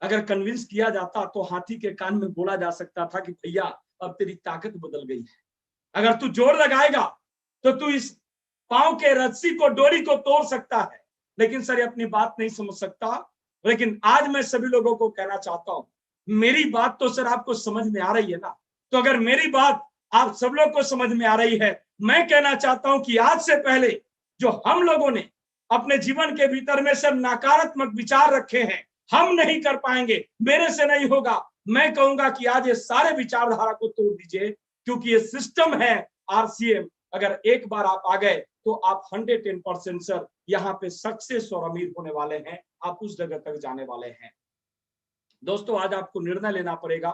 अगर कन्विंस किया जाता तो हाथी के कान में बोला जा सकता था कि भैया अब तेरी ताकत बदल गई है, अगर तू जोर लगाएगा तो तू इस पांव के रस्सी को, डोरी को तोड़ सकता है। लेकिन सर ये अपनी बात नहीं समझ सकता। लेकिन आज मैं सभी लोगों को कहना चाहता हूं, मेरी बात तो सर आपको समझ में आ रही है ना? तो अगर मेरी बात आप सब लोग को समझ में आ रही है, मैं कहना चाहता हूं कि आज से पहले जो हम लोगों ने अपने जीवन के भीतर में सर नकारात्मक विचार रखे हैं, हम नहीं कर पाएंगे, मेरे से नहीं होगा। मैं कहूंगा कि आज ये सारे विचारधारा को तोड़ दीजिए, क्योंकि ये सिस्टम है आरसीएम। अगर एक बार आप आ गए तो आप 110% सर यहाँ पे सक्सेस और अमीर होने वाले हैं, आप उस जगह तक जाने वाले हैं। दोस्तों, आज आपको निर्णय लेना पड़ेगा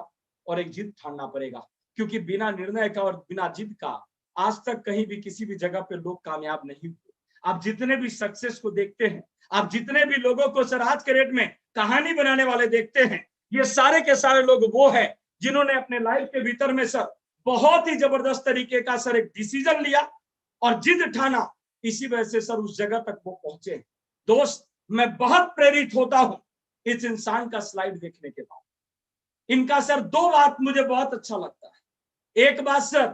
और एक जिद ठानना पड़ेगा, क्योंकि बिना निर्णय का और बिना जिद का आज तक कहीं भी किसी भी जगह पे लोग कामयाब नहीं हुए। आप जितने भी सक्सेस को देखते हैं, आप जितने भी लोगों को सर आज के डेट में कहानी बनाने वाले देखते हैं, ये सारे के सारे लोग वो हैं जिन्होंने अपने लाइफ के भीतर में सर बहुत ही जबरदस्त तरीके का सर एक डिसीजन लिया और जिद ठाना, इसी वजह से सर उस जगह तक वो पहुंचे। दोस्त, मैं बहुत प्रेरित होता हूं इस इंसान का स्लाइड देखने के बाद। इनका सर दो बात मुझे बहुत अच्छा लगता है। एक बात सर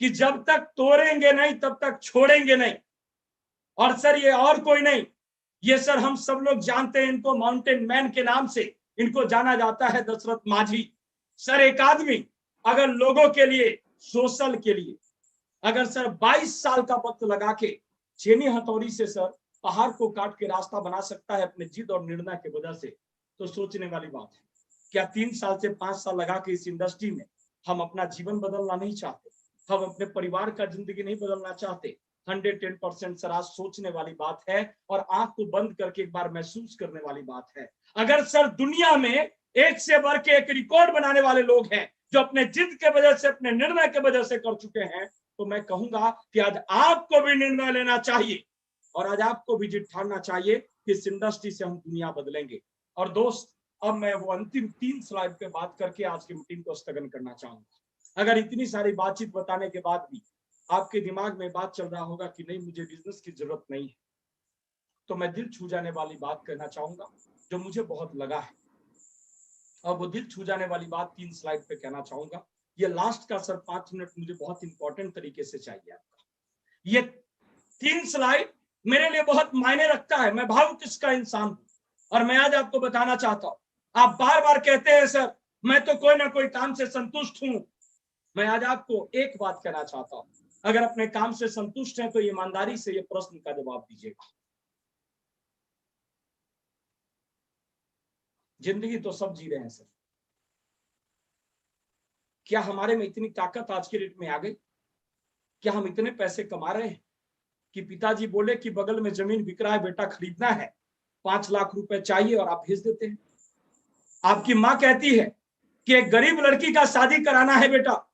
कि जब तक तोड़ेंगे नहीं तब तक छोड़ेंगे नहीं, और सर ये और कोई नहीं, ये सर हम सब लोग जानते हैं इनको, माउंटेन मैन के नाम से इनको जाना जाता है, दशरथ माझी। सर एक आदमी अगर लोगों के लिए, सोशल के लिए अगर सर 22 साल का वक्त लगा के छेनी हथौड़ी से सर पहाड़ को काट के रास्ता बना सकता है अपने जिद और निर्णय की वजह से, तो सोचने वाली बात है। क्या 3 साल से 5 साल लगा के इस इंडस्ट्री में हम अपना जीवन बदलना नहीं चाहते? हम अपने परिवार का जिंदगी नहीं बदलना चाहते? 110% सर आज सोचने वाली बात है और आंख को बंद करके एक बार महसूस करने वाली बात है। अगर सर दुनिया में एक से बढ़ के एक रिकॉर्ड बनाने वाले लोग हैं जो अपने जिद के वजह से, अपने निर्णय के वजह से कर चुके हैं, तो मैं कहूंगा कि आज आपको भी निर्णय लेना चाहिए और आज आपको भी जिद ठानना चाहिए कि इस इंडस्ट्री से हम दुनिया बदलेंगे। और दोस्त, अब मैं वो अंतिम 3 स्लाइड पे बात करके आज की मीटिंग को स्थगन करना चाहूंगा। अगर इतनी सारी बातचीत बताने के बाद भी आपके दिमाग में बात चल रहा होगा कि नहीं मुझे बिजनेस की जरूरत नहीं है, तो मैं दिल छू जाने वाली बात कहना चाहूंगा जो मुझे बहुत लगा है। और वो दिल छू जाने वाली बात 3 स्लाइड पे कहना चाहूंगा। ये लास्ट का सर 5 मिनट मुझे बहुत इंपॉर्टेंट तरीके से चाहिए आपका। ये 3 स्लाइड मेरे लिए बहुत मायने रखता है। मैं भावुक इसका इंसान हूं और मैं आज आपको बताना चाहता हूं। आप बार बार कहते हैं सर मैं तो कोई ना कोई काम से संतुष्ट हूं। मैं आज आपको एक बात कहना चाहता हूं, अगर अपने काम से संतुष्ट हैं तो ईमानदारी से ये प्रश्न का जवाब दीजिएगा। जिंदगी तो सब जी रहे हैं सर, क्या हमारे में इतनी ताकत आज के डेट में आ गई? क्या हम इतने पैसे कमा रहे हैं कि पिताजी बोले कि बगल में जमीन बिक रहा है, बेटा खरीदना है, 5 लाख रुपए चाहिए और आप भेज देते हैं? आपकी माँ कहती है कि एक गरीब लड़की का शादी कराना है बेटा,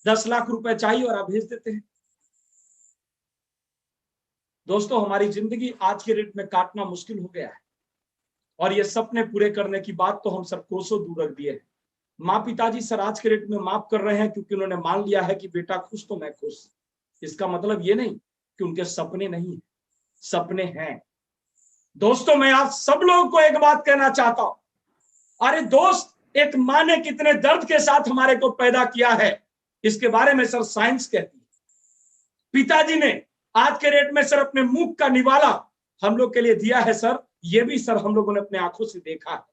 10 लाख रुपए चाहिए और आप भेज देते हैं। दोस्तों, हमारी जिंदगी आज के डेट में काटना मुश्किल हो गया है और ये सपने पूरे करने की बात तो हम सब कोसों दूर रख दिए हैं। माँ पिताजी सर आज के डेट में माफ कर रहे हैं क्योंकि उन्होंने मान लिया है कि बेटा खुश तो मैं खुश। इसका मतलब ये नहीं कि उनके सपने नहीं है, सपने हैं। दोस्तों, मैं आप सब लोगों को एक बात कहना चाहता हूं, अरे दोस्त, एक माँ ने कितने दर्द के साथ हमारे को पैदा किया है, इसके बारे में सर साइंस कहती है। पिताजी ने आज के डेट में सर अपने मुंह का निवाला हम लोग के लिए दिया है सर, ये भी सर हम लोगों ने अपने आंखों से देखा है।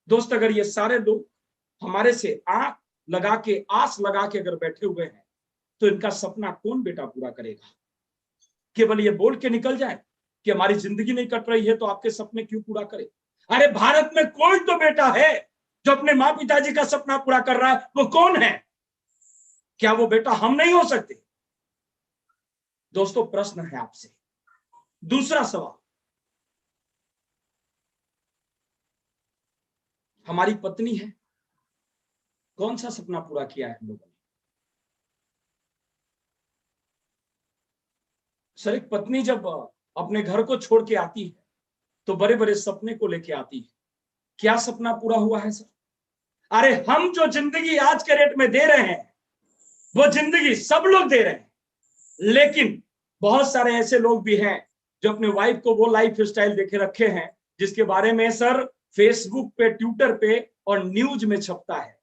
दोस्त, अगर ये सारे लोग हमारे से आंख लगा के, आस लगा के अगर बैठे हुए हैं, तो इनका सपना कौन बेटा पूरा करेगा? केवल ये बोल के निकल जाए कि हमारी जिंदगी नहीं कट रही है तो आपके सपने क्यों पूरा करे? अरे भारत में कोई तो बेटा है जो अपने माँ पिताजी का सपना पूरा कर रहा है, वो कौन है? क्या वो बेटा हम नहीं हो सकते? दोस्तों, प्रश्न है आपसे। दूसरा सवाल, हमारी पत्नी है, कौन सा सपना पूरा किया है हम लोगों ने? सर, एक पत्नी जब अपने घर को छोड़ के आती है तो बड़े बड़े सपने को लेके आती है। क्या सपना पूरा हुआ है सर? अरे हम जो जिंदगी आज के रेट में दे रहे हैं वो जिंदगी सब लोग दे रहे हैं, लेकिन बहुत सारे ऐसे लोग भी हैं जो अपने वाइफ को वो लाइफ स्टाइल देके रखे हैं जिसके बारे में सर फेसबुक पे, ट्विटर पे और न्यूज में छपता है।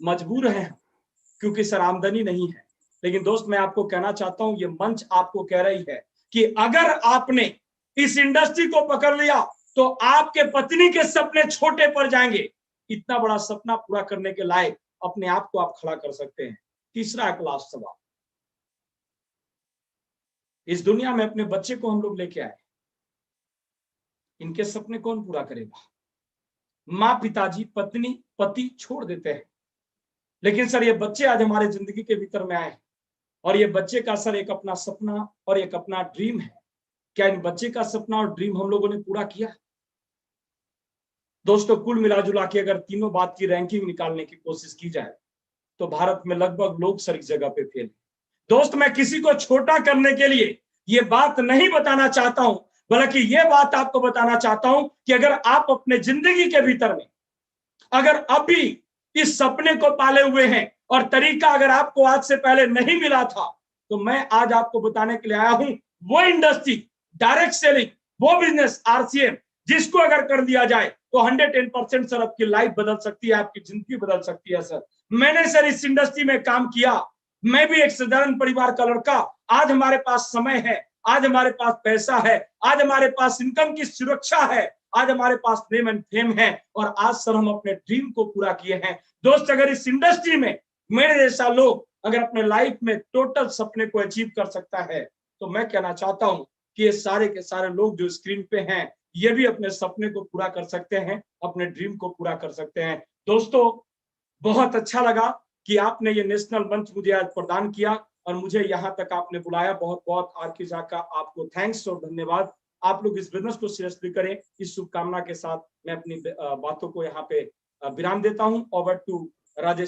मजबूर है क्योंकि सर आमदनी नहीं है। लेकिन दोस्त मैं आपको कहना चाहता हूं, ये मंच आपको कह रही है कि अगर आपने इस इंडस्ट्री को पकड़ लिया तो आपके पत्नी के सपने छोटे पड़ जाएंगे। इतना बड़ा सपना पूरा करने के लायक अपने आप को आप खड़ा कर सकते हैं। तीसरा क्लास सवाल, इस दुनिया में अपने बच्चे को हम लोग लेके आए, इनके सपने कौन पूरा करेगा? माँ, पिताजी, पत्नी, पति छोड़ देते हैं, लेकिन सर ये बच्चे आज हमारे जिंदगी के भीतर में आए और ये बच्चे का सर एक अपना सपना और एक अपना ड्रीम है। क्या इन बच्चे का सपना और ड्रीम हम लोगों ने पूरा किया? दोस्तों कुल मिला जुला के अगर तीनों बात की रैंकिंग निकालने की कोशिश की जाए तो भारत में लगभग लोग सर इस जगह पे फेल। दोस्त मैं किसी को छोटा करने के लिए ये बात नहीं बताना चाहता हूं, बल्कि ये बात आपको बताना चाहता हूं कि अगर आप अपने जिंदगी के भीतर में अगर अभी इस सपने को पाले हुए हैं और तरीका अगर आपको आज से पहले नहीं मिला था, तो मैं आज आपको बताने के लिए आया हूं वो इंडस्ट्री, डायरेक्ट सेलिंग, वो बिजनेस आरसीएम, जिसको अगर कर दिया जाए तो 110% सर आपकी लाइफ बदल सकती है, आपकी जिंदगी बदल सकती है। सर मैंने सर इस इंडस्ट्री में काम किया, मैं भी एक साधारण परिवार का लड़का, आज हमारे पास समय है, आज हमारे पास पैसा है, आज हमारे पास इनकम की सुरक्षा है, आज हमारे पास नेम एंड फेम है और आज सर हम अपने ड्रीम को पूरा किए हैं। दोस्त अगर इस इंडस्ट्री में मेरे जैसा लोग अगर अपने लाइफ में टोटल सपने को अचीव कर सकता है तो मैं कहना चाहता हूं कि ये सारे के सारे लोग जो स्क्रीन पे हैं ये भी अपने सपने को पूरा कर सकते हैं, अपने ड्रीम को पूरा कर सकते हैं। दोस्तों बहुत अच्छा लगा कि आपने ये नेशनल मंच मुझे आज प्रदान किया और मुझे यहाँ तक आपने बुलाया। बहुत बहुत आरके झा का आपको थैंक्स और धन्यवाद। आप लोग इस बिजनेस को सीरियसली करें, इस शुभकामना के साथ मैं अपनी बातों को यहाँ पे विराम देता हूँ। Over to Rajesh.